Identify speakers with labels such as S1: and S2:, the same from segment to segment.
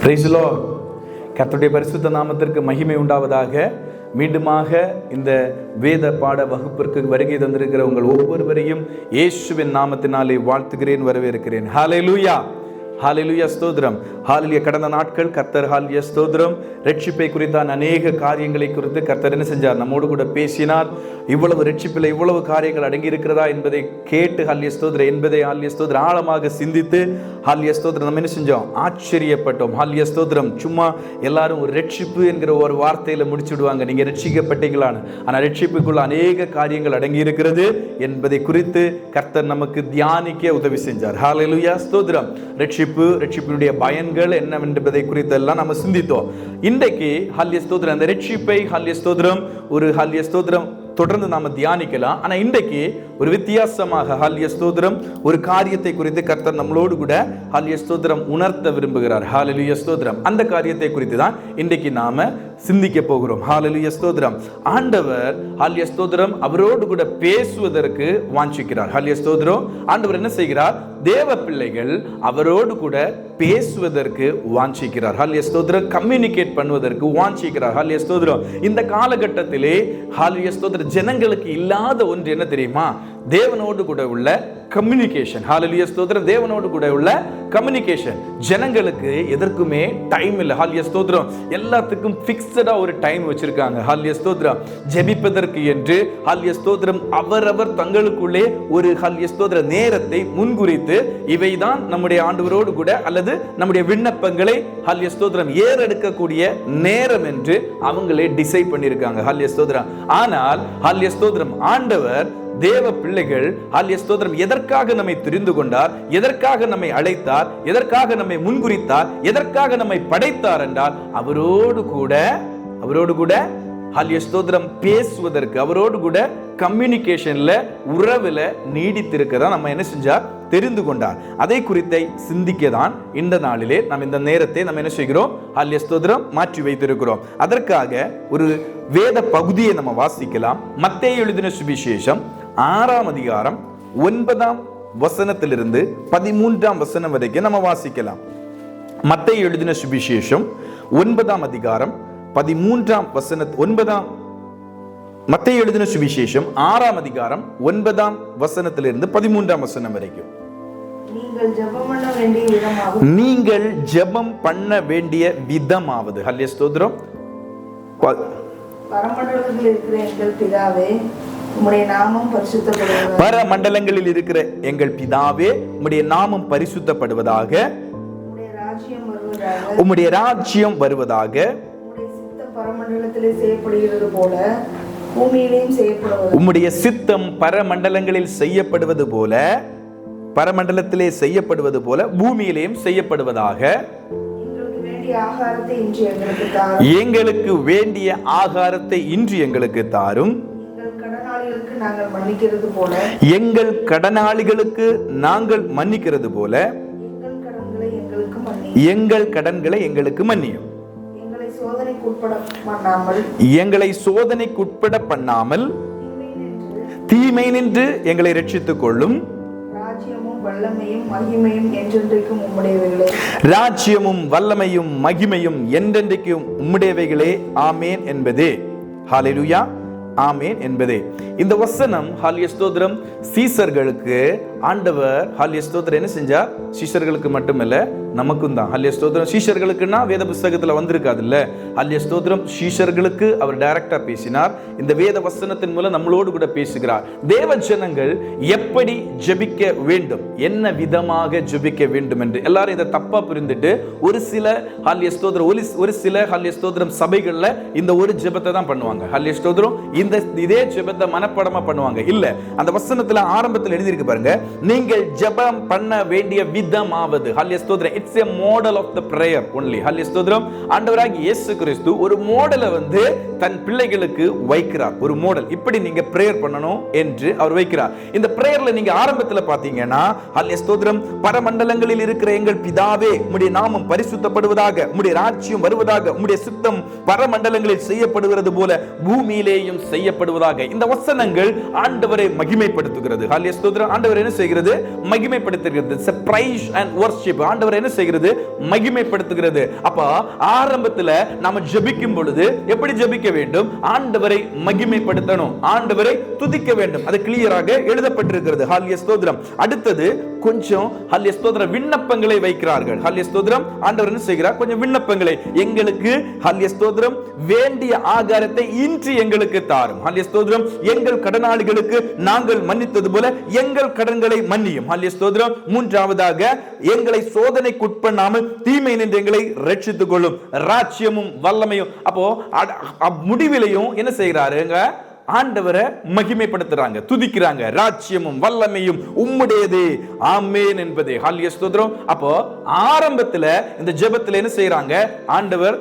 S1: Praise the Lord. கர்த்தருடைய பரிசுத்த நாமத்திற்கு மகிமை உண்டாவதாக. மீண்டுமாக இந்த வேத பாட வகுப்பிற்கு வருகை தந்திருக்கிற உங்கள் ஒவ்வொருவரையும் இயேசுவின் நாமத்தினாலே வாழ்த்துகிறேன், வரவேற்கிறேன். ஹல்லேலூயா, ஹல்லேலூயா, ஸ்தோத்திரம். ஹல்லேலூயா. கடந்த நாட்கள் கர்த்தர் ஹல்லேலூயா ஸ்தோத்திரம் ரட்சிப்பை குறித்தான அநேக காரியங்களை குறித்து கர்த்தர் என்ன செஞ்சார்? நம்மோடு கூட பேசினார். இவ்வளவு ரட்சிப்பில் இவ்வளவு காரியங்கள் அடங்கி இருக்கிறதா என்பதை கேட்டு ஹல்லேலூயா ஸ்தோத்திரம் என்பதை ஹல்லேலூயா ஸ்தோத்திரம் ஆழமாக சிந்தித்து ஹல்லேலூயா ஸ்தோத்திரம் நம்ம என்ன செஞ்சோம்? ஆச்சரியப்பட்டோம். ஹல்லேலூயா ஸ்தோத்திரம். சும்மா எல்லாரும் ஒரு ரட்சிப்பு என்கிற ஒரு வார்த்தையில முடிச்சு விடுவாங்க, நீங்க ரட்சிக்கப்பட்டீங்களான்னு. ஆனால் ரட்சிப்புக்குள்ள அநேக காரியங்கள் அடங்கி இருக்கிறது என்பதை குறித்து கர்த்தர் நமக்கு தியானிக்க உதவி செஞ்சார். ஹல்லேலூயா ஸ்தோத்திரம். ரட்சிப்பினுடைய பயன்கள் என்ன என்பதை குறித்து எல்லாம் நம்ம சிந்தித்தோம். இன்றைக்கு ஹல்லேலூயா ஸ்தோத்திரம் அந்த ரட்சிப்பை ஹல்லேலூயா ஸ்தோத்திரம் ஒரு ஹல்லேலூயா ஸ்தோத்திரம் தொடர்ந்து நாம தியானிக்கலாம். ஆனா இன்றைக்கு ஒரு வித்தியாசமாக ஹல்லேலூயா ஸ்தோத்திரம் ஒரு காரியத்தை குறித்து கர்த்தர் நம்மளோடு கூட ஹல்லேலூயா ஸ்தோத்திரம் உணர்த்த விரும்புகிறார். ஹல்லேலூயா ஸ்தோத்திரம். அந்த காரியத்தை குறித்து தான் இன்றைக்கு நாம சிந்திக்க போகிறோம். ஹல்லேலூயா ஸ்தோத்திரம். ஆண்டவர் ஹல்லேலூயா ஸ்தோத்திரம் அவரோடு கூட பேசுவதற்கு வாஞ்சிக்கிறார். ஹல்லேலூயா ஸ்தோத்திரம். ஆண்டவர் என்ன செய்கிறார்? தேவ பிள்ளைகள் அவரோடு கூட பேசுவதற்கு வாஞ்சிக்கிறார். ஹல்லேலூயா ஸ்தோத்திரம். கம்யூனிகேட் பண்ணுவதற்கு வாஞ்சிக்கிறார். ஹல்லேலூயா ஸ்தோத்திரம். இந்த காலகட்டத்திலே ஹல்லேலூயா ஸ்தோத்திரம் ஜனங்களுக்கு இல்லாத ஒன்று என்ன தெரியுமா? தேவனோடு கூட உள்ள கம்யூனிகேஷன். ஹல்லேலூயா ஸ்தோத்திரம். தேவனோடு கூட உள்ள கம்யூனிகேஷன். ஜனங்களுக்கு எதற்குமே டைம் இல்லை. ஹல்லேலூயா ஸ்தோத்திரம். எல்லாத்துக்கும் ஃபிக்ஸடா ஒரு டைம் வச்சிருக்காங்க. ஹல்லேலூயா ஸ்தோத்திரம். ஜெபிப்பதற்கு என்று ஹல்லேலூயா ஸ்தோத்திரம் அவரவர் தங்களுக்குள்ளே ஒரு ஹல்லேலூயா ஸ்தோத்திர நேரத்தை முன்குறித்து இவைதான் நம்முடைய ஆண்டவரோடு கூட அல்லது நம்முடைய விண்ணப்பங்களை ஹல்லேலூயா ஸ்தோத்திரம் ஏறெடுக்கக்கூடிய நேரம் என்று அவங்களே டிசைட் பண்ணியிருக்காங்க. ஹல்லேலூயா ஸ்தோத்திரம். ஆனால் ஹல்லேலூயா ஸ்தோத்திரம் ஆண்டவர் தேவ பிள்ளைகள் ஹல்லேலூயா ஸ்தோத்திரம் எதற்காக நம்மை தெரிந்து கொண்டார், எதற்காக நம்மை அழைத்தார், எதற்காக நம்மை முன்குறித்தார், எதற்காக நம்மை படைத்தார் என்றால் அவரோடு கூட ஹல்லேலூயா ஸ்தோத்திரம் பேசுவதற்கு, அவரோடு கூட கம்யூனிகேஷன்ல உறவுல நீடித்திருக்கதா நம்ம என்ன செஞ்சார்? தெரிந்து கொண்டார். அதை குறித்தை சிந்திக்க தான் இந்த நாளிலே நாம் இந்த நேரத்தை நம்ம என்ன செய்கிறோம்? ஹல்லேலூயா ஸ்தோத்திரம் மாற்றி வைத்திருக்கிறோம். அதற்காக ஒரு வேத பகுதியை நம்ம வாசிக்கலாம். மத்தேயு எழுதின சுவிசேஷம் 6ஆம் அதிகாரம் 9ஆம் வசனத்திலிருந்து 13ஆம் வசனம் வரைக்கும் நம்ம வாசிக்கலாம். மத்தேயு எழுதின சுவிசேஷம் 9ஆம் அதிகாரம் 13ஆம் வசனம் மத்தேயு எழுதின சுவிசேஷம் 6ஆம் அதிகாரம் 9ஆம் வசனத்திலிருந்து 13ஆம் வசனம் வரைக்கும். நீங்கள் ஜெபம் பண்ண வேண்டிய விதமாவது ஹல்லேலூயா ஸ்தோத்திரம்.
S2: பரமண்டலங்களில் இருக்கிற எங்கள் பிதாவே, உம்முடைய நாமம் பரிசுத்தப்படுவதாக.
S1: பரமண்டலங்களில் இருக்கிற எங்கள் பிதாவே, உம்முடைய நாமம் பரிசுத்தப்படுவதாக. உம்முடைய ராஜ்யம் வருவதாக.
S2: உம்முடைய சித்தம் பரமண்டலத்திலே செய்யப்படுகிறது போல பூமியிலேயும் செய்யப்படுவது.
S1: உம்முடைய சித்தம் பரமண்டலங்களில் செய்யப்படுவது போல, பரமண்டலத்திலே செய்யப்படுவது போல பூமியிலேயும் செய்யப்படுவதாக. எங்களுக்கு வேண்டிய ஆகாரத்தை இன்று எங்களுக்கு தாரும். எங்கள் கடனாளிகளுக்கு நாங்கள் மன்னிக்கிறது போல எங்கள் கடன்களை எங்களுக்கு மன்னியும். எங்களை சோதனைக்குட்பட பண்ணாமல் தீமை நின்று எங்களை ரட்சித்துக் கொள்ளும். ராஜ்யமும் வல்லமையும் மகிமையும் என்றென்றைக்கும் உம்முடையவைகளே. ஆமேன் என்பதே. ஹல்லேலூயா, ஆமேன் என்பதே. இந்த வசனம் ஹல்லேலூயா ஸ்தோத்திரம் சீஷர்களுக்கு ஆண்டவர் ஹல்லேலூயா ஸ்தோத்திரம் என்ன செஞ்சார்? சீஷர்களுக்கு மட்டுமல்ல, நமக்கும் தான். ஹல்லேலூயா ஸ்தோத்திரம் சீஷர்களுக்குன்னா வேத புத்தகத்துல வந்திருக்காது இல்ல. ஹல்லேலூயா ஸ்தோத்திரம் சீஷர்களுக்கு அவர் டைரக்டா பேசினார். இந்த வேத வசனத்தின் மூலம் நம்மளோடு கூட பேசுகிறார். தேவ ஜனங்கள் எப்படி ஜெபிக்க வேண்டும், என்ன விதமாக ஜெபிக்க வேண்டும் என்று எல்லாரும் இதை தப்பா புரிந்துட்டு ஒரு சில ஹல்லேலூயா ஸ்தோத்திரம் ஒரு சில ஹல்லேலூயா ஸ்தோத்திரம் சபைகள்ல இந்த ஒரு ஜெபத்தை தான் பண்ணுவாங்க. ஹல்லேலூயா ஸ்தோத்திரம் இதே ஜெபத்தை மனப்பாடமா பண்ணுவாங்க. இல்ல, அந்த வசனத்துல ஆரம்பத்தில் எழுதி இருக்கு பாருங்க, நீங்கள் ஜெபம் பண்ண வேண்டிய விதமாவது. ஹல்லேலூயா ஸ்தோத்திரம். It's a model of the prayer only. ஹல்லேலூயா ஸ்தோத்திரம். ஆண்டவராகிய இயேசு கிறிஸ்து ஒரு மாடலை தன் பிள்ளைகளுக்கு வைக்கிறார். ஒரு மாடல், இப்படி நீங்க பிரேயர் பண்ணணும் என்று அவர் வைக்கிறார். இந்த பிரேயர்ல நீங்க ஆரம்பத்துல பாத்தீங்கன்னா ஹல்லேலூயா ஸ்தோத்திரம் பரமண்டலங்களில் இருக்கிற எங்கள் பிதாவே, உம்முடைய நாமம் பரிசுத்தப்படுவதாக, உம்முடைய ராஜ்யம் வருவதாக, உம்முடைய சித்தம் பரமண்டலங்களில் செய்யப்படுகிறது போல பூமியிலேயும் செய்யப்படுவதாக. இந்த வசனங்கள் ஆண்டவரை மகிமைப்படுத்துகிறது. ஹல்லேலூயா ஸ்தோத்திரம். ஆண்டவர் என்ன செய்கிறது? மகிமைப்படுத்துகிறது. Praise and worship. ஆண்டவர் என்ன செய்கிறது? மகிமைப்படுத்துகிறது. அப்ப ஆரம்பத்துல நாம ஜெபிக்கும் பொழுது எப்படி ஜெபிக்க வேண்டும்? ஆண்டவரை மகிமைப்படுத்தணும், ஆண்டவரை துதிக்க வேண்டும். அது கிளியராக எழுதப்பட்டிருக்கிறது. ஹல்லேலூயா ஸ்தோத்திரம். அடுத்தது கொஞ்சம் ஹல்லேலூயா ஸ்தோத்திரம் விண்ணப்பங்களை வைக்கிறார்கள். ஹல்லேலூயா ஸ்தோத்திரம். ஆண்டவர் என்ன செய்கிறார்? கொஞ்சம் விண்ணப்பங்களை, எங்களுக்கு ஹல்லேலூயா ஸ்தோத்திரம் வேண்டிய ஆகாரத்தை இன்று எங்களுக்கு தாரும். ஹல்லேலூயா ஸ்தோத்திரம். எங்கள் கடனாளிகளுக்கு நாங்கள் மன்னித்தது போல எங்கள் கடன்களை மன்னியும். ஹல்லேலூயா ஸ்தோத்திரம். மூன்றாவதாக, எங்களை சோதனைக்கு உட்பண்ணாமல் தீமை நின்று எங்களை ரட்சித்துக் கொள்ளும். ராஜ்யமும் வல்லமையும். அப்போ முடிவிலையும் என்ன செய்கிறாருங்க? ஆண்டவரை மகிமைப்படுத்துறாங்க, துதிக்கிறாங்க. ராஜ்யமும் வல்லமையும் உம்முடையதே, ஆமென் என்பதே. ஹல்லேலூயா ஸ்தோத்திரம். அப்போ ஆரம்பத்துல இந்த ஜெபத்துல என்ன செய்யறாங்க? ஆண்டவர்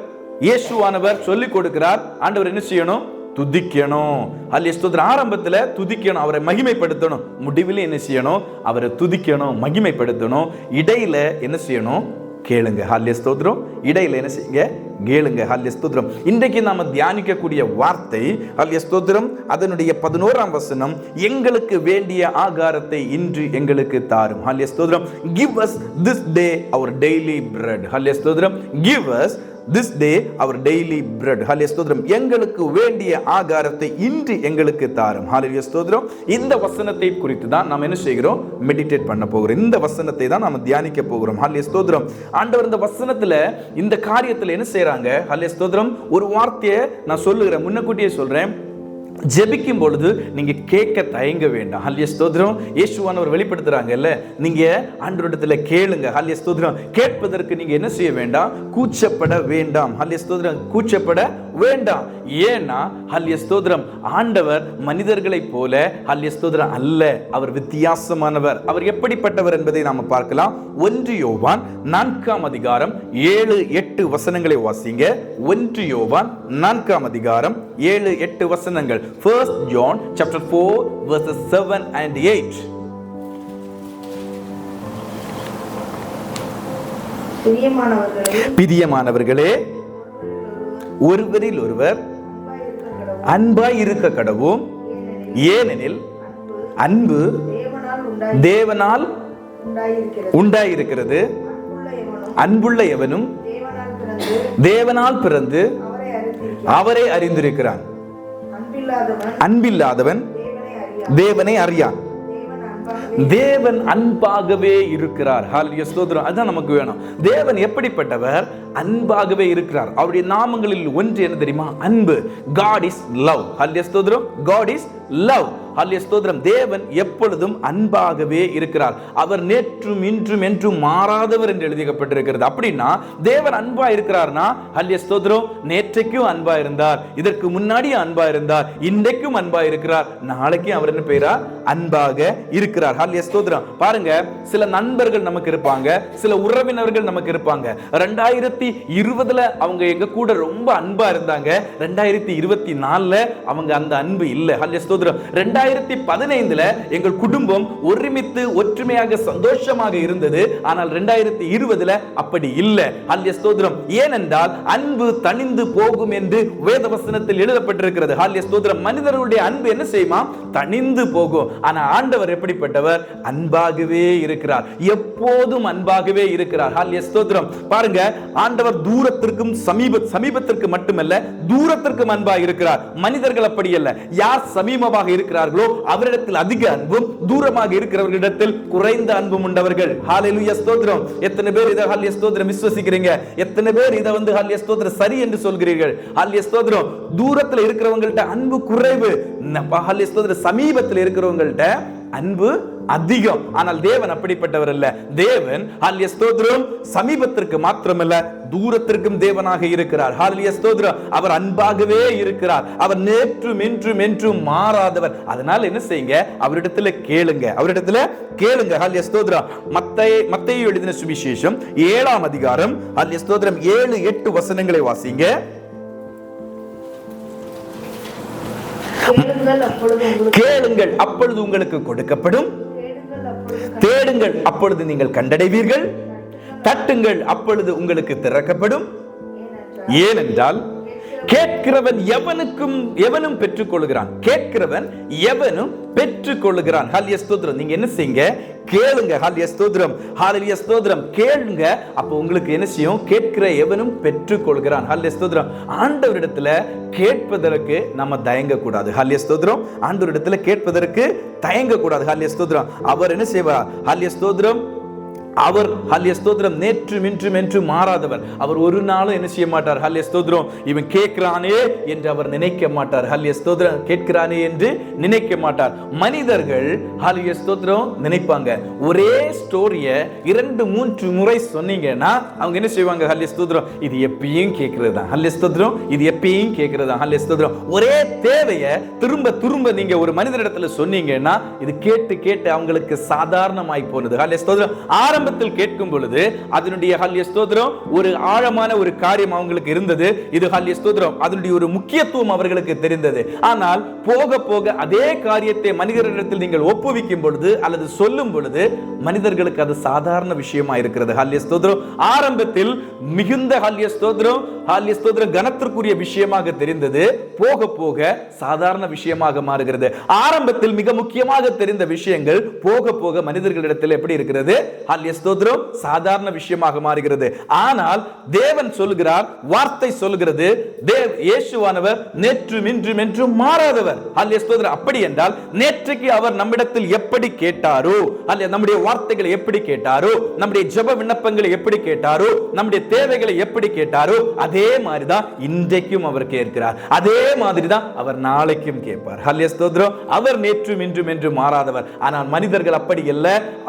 S1: இயேசுவானவர் சொல்லிக் கொடுக்கிறார். ஆண்டவர் என்ன செய்யணும்? துதிக்கணும். ஹல்லேலூயா ஸ்தோத்திரம். ஆரம்பத்துல துதிக்கணும், அவரை மகிமைப்படுத்தணும். முடிவில் என்ன செய்யணும்? அவரை துதிக்கணும், மகிமைப்படுத்தணும். இடையில என்ன செய்யணும்? கேளுங்க. ஹல்லேலூயா ஸ்தோத்திரம். இடையில என்ன செய்யுங்க? கேளுங்க. ஹல்லேலூயா ஸ்தோத்திரம். இன்றைக்கு நாம தியானிக்கக்கூடிய வார்த்தை ஹல்லேலூயா ஸ்தோத்திரம். அதனுடைய 11ஆம் வசனம், எங்களுக்கு வேண்டிய ஆகாரத்தை இன்று எங்களுக்கு தாரும். ஹல்லேலூயா ஸ்தோத்திரம். Give us this day our daily bread. ஹல்லேலூயா ஸ்தோத்திரம். Give us this day our daily bread. ஹல்லேலூயா ஸ்தோத்திரம். எங்களுக்கு வேண்டிய ஆகாரத்தை இன்று எங்களுக்கு தாரும். ஹல்லேலூயா ஸ்தோத்திரம். இந்த வசனத்தை குறித்து தான் நாம் என்ன செய்கிறோம்? மெடிடேட் பண்ண போகிறோம். இந்த வசனத்தை தான் நாம் தியானிக்க போகிறோம். ஹல்லேலூயா ஸ்தோத்திரம். ஆண்டவர் இந்த வசனத்துல, இந்த காரியத்துல என்ன செய்றாங்க? ஹல்லேலூயா ஸ்தோத்திரம். ஒரு வார்த்தையை நான் சொல்லுகிறேன், முன்னக்கூட்டியே சொல்றேன். ஜெபிக்கும் பொழுது நீங்க கேட்க தயங்க வேண்டாம். ஹல்லேலூயா ஸ்தோத்திரம். இயேசுவானவர் வெளிப்படுத்துறாங்க இல்ல, நீங்க ஆண்டவரிடத்துல கேளுங்க. ஹல்லேலூயா ஸ்தோத்திரம். கேட்பதற்கு நீங்க என்ன செய்ய வேண்டாம்? கூச்சப்பட வேண்டாம். ஹல்லேலூயா ஸ்தோத்திரம். கூச்சப்பட வேண்டாம். ஏன்னா ஹல்லேலூயா ஸ்தோத்திரம், ஆண்டவர் மனிதர்களைப் போல ஹல்லேலூயா ஸ்தோத்திரம் அல்ல. அவர் வித்தியாசமானவர். அவர் எப்படிப்பட்டவர் என்பதை நாம பார்க்கலாம். 1 யோவான் 4ஆம் அதிகாரம் 7-8 வசனங்களை வாசிங்க. 1 யோவான் 4ஆம் அதிகாரம் 7-8 வசனங்கள். 1 John chapter 4 verses 7 and 8. பிரியமானவர்களே, ஒருவரில் ஒருவர் அன்பாய் இருக்க கடவும். ஏனெனில் அன்பு தேவனால் உண்டாயிருக்கிறது. அன்புள்ள எவனும் தேவனால் பிறந்து அவரை அறிந்திருக்கிறான். அன்பில்லாதவன் தேவனை அறியான். தேவன் அன்பாகவே இருக்கிறார். ஹல்லேலூயா ஸ்தோத்திரம். அதுதான் நமக்கு வேணும். தேவன் எப்படிப்பட்டவர்? அன்பாகவே இருக்கிறார். அவருடைய நாமங்களில் ஒன்று என்ன தெரியுமா? அன்பு. God is love. ஹல்லேலூயா ஸ்தோத்திரம். God is love. ஹல்லேலூயா ஸ்தோத்திரம். தேவன் எப்பொழுதும் அன்பாகவே இருக்கிறார். அவர் நேற்றும் இன்றும் என்றும் மாறாதவர் என்று எழுதப்பட்டிருக்கிறது. அப்படின்னா தேவன் அன்பா இருக்கிறார்னா ஹல்லேலூயா ஸ்தோத்திரம், நேற்றைக்கும் அன்பா இருந்தார், இதற்கு முன்னாடியும் அன்பா இருந்தார், இன்றைக்கும் அன்பா இருக்கிறார், நாளைக்கும் அவர் என்ன பெயரா? அன்பாக இருக்கிறார். ஹல்லேலூயா ஸ்தோத்திரம். பாருங்க, சில நண்பர்கள் நமக்கு இருப்பாங்க, சில உறவினர்கள் நமக்கு இருப்பாங்க. 2020ல அவங்க எங்க கூட ரொம்ப அன்பா இருந்தாங்க. 2024ல அவங்க அந்த அன்பு இல்ல. ஹல்லேலூயா ஸ்தோத்திரம். 2015ல எங்கள் குடும்பம் ஒருமித்து ஒற்றுமையாக சந்தோஷமாக இருந்தது. ஆனால் 2020ல அப்படி இல்ல. ஹல்லேலூயா ஸ்தோத்திரம். ஏனென்றால் அன்பு தணிந்து போகும் என்று வேதவசனத்தில் எழுதப்பட்டிருக்கிறது. ஹல்லேலூயா ஸ்தோத்திரம். மனிதர்களுடைய அன்பு என்ன செய்யுமா? தணிந்து போகும். ஆனா ஆண்டவர் எப்படிப்பட்டவர்? அன்பாகவே இருக்கிறார். எப்போதும் அன்பாகவே இருக்கிறார். ஹல்லேலூயா ஸ்தோத்திரம். பாருங்க, ஆண்டவர் தூரத்திற்கும் சமீபத்திற்கு மட்டுமல்ல, தூரத்திற்கும் அன்பாக இருக்கிறார். மனிதர்கள் அப்படி அல்ல. யார் சமீபமாக இருக்கிறார்களோ அவரிடத்தில் அதிக அன்பும், தூரமாக இருக்கிறவர்களிடத்தில் குறைந்த அன்பும் உண்டவர்கள். ஹல்லேலூயா ஸ்தோத்திரம். எத்தனை பேர் இதை ஹல்லேலூயா ஸ்தோத்திரம் விசுவாசிக்கிறீங்க? எத்தனை பேர் இதை ஹல்லேலூயா ஸ்தோத்திரம் சரி என்று சொல்கிறீர்கள்? ஹல்லேலூயா ஸ்தோத்திரம். தூரத்தில் இருக்கிறவங்கள்ட்ட அன்பு குறைவு, ஹல்லேலூயா ஸ்தோத்திரம் சமீபத்தில் இருக்கிறவங்கள்ட்ட அன்பு அதிகம். ஆனால் தேவன் அப்படிப்பட்டவர் அல்ல. தேவன் ஹல்லேலூயா ஸ்தோத்திரம் சமீபத்திற்கு மாத்திரமல்ல, தூரத்திற்கும் தேவனாக இருக்கிறார். ஹல்லேலூயா ஸ்தோத்திரம். அவர் அன்பாகவே இருக்கிறார். அவர் நேற்றும் இன்றும் என்றும் மாறாதவர். அதனால என்ன செய்யுங்க? அவரிடத்துல கேளுங்க, அவரிடத்துல கேளுங்க. ஹல்லேலூயா ஸ்தோத்திரம். மத்தேயு எழுதின சுவிசேஷம் 7ஆம் அதிகாரம் ஹல்லேலூயா ஸ்தோத்திரம் 7-8 வசனங்களை வாசிங்க. கேளுங்கள் அப்பொழுது உங்களுக்கு கொடுக்கப்படும், தேடுங்கள் அப்பொழுது நீங்கள் கண்டடைவீர்கள், தட்டுங்கள் அப்பொழுது உங்களுக்கு திறக்கப்படும். ஏனென்றால் கேட்கிறவன் எவனும் பெற்றுக்கொள்கிறான். கேட்கிறவன் எவனும் பெற்றுக்கொள்கிறான். ஹல்லேலூயா ஸ்தோத்திரம். நீங்க என்ன செய்யுங்க? கேளுங்க. ஹல்லேலூயா ஸ்தோத்திரம். ஹல்லேலூயா ஸ்தோத்திரம். கேளுங்க. அப்ப உங்களுக்கு என்ன செய்யும்? கேட்கிற எவனும் பெற்றுக்கொள்கிறான். ஹல்லேலூயா ஸ்தோத்திரம். ஆண்டவரிடத்துல கேட்பதற்கு நம்ம தயங்க கூடாது. ஹல்லேலூயா ஸ்தோத்திரம். ஆண்டவரிடத்துல கேட்பதற்கு தயங்க கூடாது. ஹல்லேலூயா ஸ்தோத்திரம். அவர் என்ன செய்வார்? ஹல்லேலூயா ஸ்தோத்திரம். அவர் ஹல்லேலூயா ஸ்தோத்திரம் நேற்றும் இன்றும் என்று மாறாதவர். அவர் ஒரு நாளும் என்ன செய்ய மாட்டார்? ஹல்லேலூயா ஸ்தோத்திரம். இவன் கேட்கிறானே என்று அவர் நினைக்க மாட்டார். ஹல்லேலூயா ஸ்தோத்திரம். கேட்கிறானே என்று நினைக்க மாட்டார். மனிதர்கள் ஹல்லேலூயா ஸ்தோத்திரம் நினைப்பாங்க. ஒரே ஸ்டோரியை 2-3 முறை சொன்னீங்கன்னா அவங்க என்ன செய்வாங்க? ஹல்லேலூயா ஸ்தோத்திரம். இது எப்பயும் கேட்கிறதா? ஹல்லேலூயா ஸ்தோத்திரம். இது எப்பயும் கேட்கிறதா? ஹல்லேலூயா ஸ்தோத்திரம். ஒரே தேவையை திரும்ப திரும்ப நீங்க ஒரு மனிதரிடத்துல சொன்னீங்கன்னா இது கேட்டு கேட்டு அவங்களுக்கு சாதாரணமாய் போனது. ஹல்லேலூயா ஸ்தோத்திரம். ஆரம்பத்தில் கேட்கும் பொழுது அதனுடைய ஹல்லேலூயா ஸ்தோத்திரம் ஒரு ஆழமான ஒரு காரியம் அவங்களுக்கு இருந்தது. இது ஹல்லேலூயா ஸ்தோத்திரம். அதனுடைய ஒரு முக்கியத்துவம் அவர்களுக்கு தெரிந்தது. ஆனால் போக போக அதே காரியத்தை மனிதரிடத்தில் நீங்கள் ஒப்புவிக்கும் பொழுது அல்லது சொல்லும் பொழுது மனிதர்களுக்கு அது சாதாரண விஷயமா இருக்கிறது. ஹல்லேலூயா ஸ்தோத்திரம். ஆரம்பத்தில் மிகுந்த ஹல்லேலூயா ஸ்தோத்திரம் ஹல்லேலூயா ஸ்தோத்திரம் கனத்திற்குரிய விஷயமாக தெரிந்தது. போக போக சாதாரண விஷயமாக மாறுகிறது. ஆரம்பத்தில் மிக முக்கியமாக தெரிந்த விஷயங்கள் போக போக மனிதர்களிடத்தில் எப்படி இருக்கிறது? ஹல்லேலூயா ஸ்தோத்திரம் சாதாரண விஷயமாக மாறுகிறது. ஆனால் தேவன் சொல்கிறார், வார்த்தை சொல்கிறது, இயேசுவானவர் நேற்றும் இன்றும் என்றும் மாறாதவர். ஹல்லேலூயா ஸ்தோத்திரம். அப்படி என்றால் நேற்றைக்கு அவர் நம்மிடத்தில் எப்படி கேட்டாரோ, அல்ல நம்முடைய வார்த்தைகளை எப்படி கேட்டாரோ, நம்முடைய ஜெப விண்ணப்பங்களை எப்படி கேட்டாரோ, நம்முடைய தேவைகளை எப்படி கேட்டாரோ அதே மாதிரிதான் இன்றைக்கும் அவர் கேட்கிறார். அதே மாதிரிதான் அவர் நாளைக்கும் கேட்பார். ஹல்லேலூயா ஸ்தோத்திரம். அவர் நேற்றும் இன்றும் என்று மாறாதவர். ஆனால் மனிதர்கள் அப்படி அல்ல.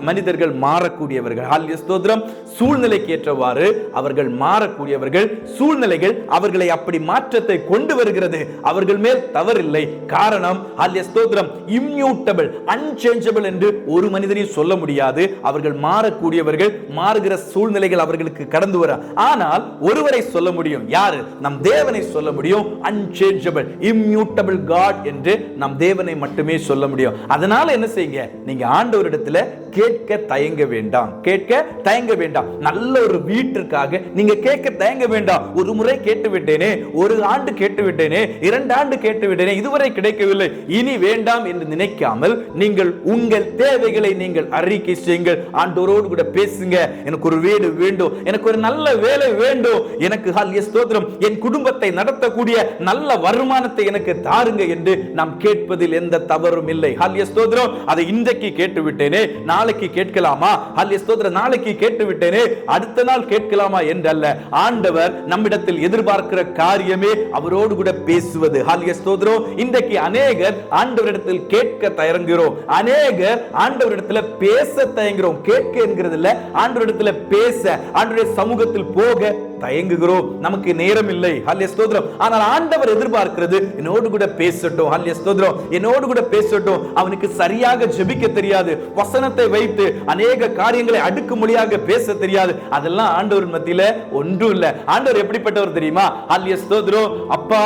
S1: மனிதர்கள் மாறக்கூடியவர்கள். ஹல்லேலூயா ஸ்தோத்திரம். சூழ்நிலைக்கு ஏற்றவாறு அவர்கள் மாறக்கூடியவர்கள். சூழ்நிலைகள் அவர்களை அப்படி மாற்றத்தை கொண்டு வருகிறது. அவர்கள் மேல் தவறில்லை. காரணம் ஹல்லேலூயா ஸ்தோத்திரம் இம்மியூட்டபிள், அன்சேஞ்சபிள் என்று ஒரு மனிதனையும் சொல்ல முடியாது. அவர்கள் மாறக்கூடியவர்கள். மாறுகிற சூழ்நிலைகள் அவர்களுக்கு கடந்து வர. ஆனால் ஒருவரை சொல்ல முடியும். யாரு? நம் தேவனை சொல்ல முடியும். அன்சேஞ்சபிள், இம்மியூட்டபிள் காட் என்று நம் தேவனை மட்டுமே சொல்ல முடியும். அதனால என்ன செய்யுங்க? நீங்க ஆண்டவரிடத்துல கேட்க தயங்க வேண்டாம். கேட்க தயங்க வேண்டாம். நல்ல ஒரு வீட்டிற்காக நீங்க கேட்க தயங்க வேண்டாம். ஒரு முறை கேட்டு விட்டேனே, ஒரு ஆண்டு கேட்டு விட்டேனே, 2 ஆண்டு கேட்டு விட்டேனே, இதுவரை கிடைக்கவில்லை, இனி வேண்டாம் என்று நினைக்காமல் நீங்கள் உங்கள் தேவைகளை நீங்கள் அறிக்கை செய்யுங்கள். ஆண்டவரோடு கூட பேசுங்க. எனக்கு ஒரு வீடு வேண்டும், எனக்கு ஒரு நல்ல வேலை வேண்டும், எனக்கு ஹல்லேலூயா ஸ்தோத்திரம் என் குடும்பத்தை நடத்தக்கூடிய நல்ல வருமானத்தை எனக்கு தாருங்க என்று நாம் கேட்பதில் எந்த தவறும் இல்லை. ஹல்லேலூயா ஸ்தோத்திரம். அதை இன்றைக்கு கேட்டு விட்டேனே, நாளைக்கு கேட்கலாமா? ஹல்லேலூயா ஸ்தோத்திரம். நாளைக்கு கேட்டு விட்டேனே, அடுத்த நாள் கேட்கலாமா என்றல்ல. ஆண்டவர் நம்மிடத்தில் எதிர்பார்க்கிற காரியமே அவரோடு கூட பேசுவது. ஹல்லேலூயா ஸ்தோத்திரம். இன்றைக்கு அநேகர் ஆண்டவரிடத்தில் கேட்க தயங்குகிறோம். அநேகர் ஆண்டவரிடத்தில் பேச தயங்குகிறோம். கேட்க என்கிறது இல்ல, ஆண்டவரிடத்தில் பேச, ஆண்டவருடைய சமூகத்தில் போக தயங்குகிறோம். நமக்கு நேரம் இல்லை. ஹல்லேலூயா ஸ்தோத்திரம். ஆனால் ஆண்டவர் எதிர்பார்க்கிறது என்னோடு கூட பேசட்டும். ஹல்லேலூயா ஸ்தோத்திரம். என்னோடு கூட பேசட்டும். அவனுக்கு சரியாக ஜெபிக்க தெரியாது. வசனத்தை வைத்து அநேக காரியங்களை அடுக்குமொழியாக பேச தெரியாது. அதெல்லாம் ஆண்டவர் மத்தியில ஒன்றும் இல்ல. ஆண்டவர் எப்படிப்பட்டவர் தெரியுமா? ஹல்லேலூயா ஸ்தோத்திரம். அப்பா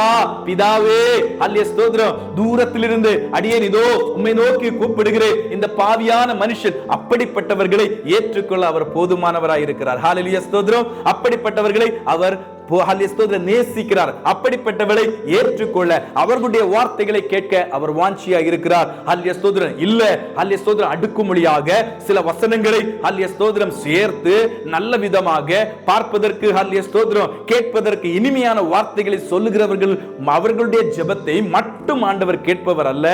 S1: பிதாவே, ஹல்லேலூயா ஸ்தோத்திரம், தூரத்திலிருந்து அடியேன் இதோ உம்மை நோக்கி கூப்பிடுகிறேன். இந்த பாவியான மனுஷன், அப்படிப்பட்டவர்களை ஏற்றுக்கொள்ள அவர் போதுமானவராய் இருக்கிறார். ஹல்லேலூயா ஸ்தோத்திரம். அப்படிப்பட்டவர்களை அவர் நேசிக்கிறார். அப்படிப்பட்டவளை ஏற்றுக்கொள்ள, அவர்களுடைய வார்த்தைகளை கேட்க அவர் வாஞ்சியாக இருக்கிறார். ஹல்லேலூயா ஸ்தோத்திரம். இல்ல ஹல்லேலூயா ஸ்தோத்திரம் அடுக்குமொழியாக சில வசனங்களை ஹல்லேலூயா ஸ்தோத்திரம் சேர்த்து நல்ல விதமாக பார்ப்பதற்கு, ஹல்லேலூயா ஸ்தோத்திரம் கேட்பதற்கு இனிமையான வார்த்தைகளை சொல்லுகிறவர்கள் அவர்களுடைய ஜெபத்தை மட்டும் ஆண்டவர் கேட்பவர் அல்ல.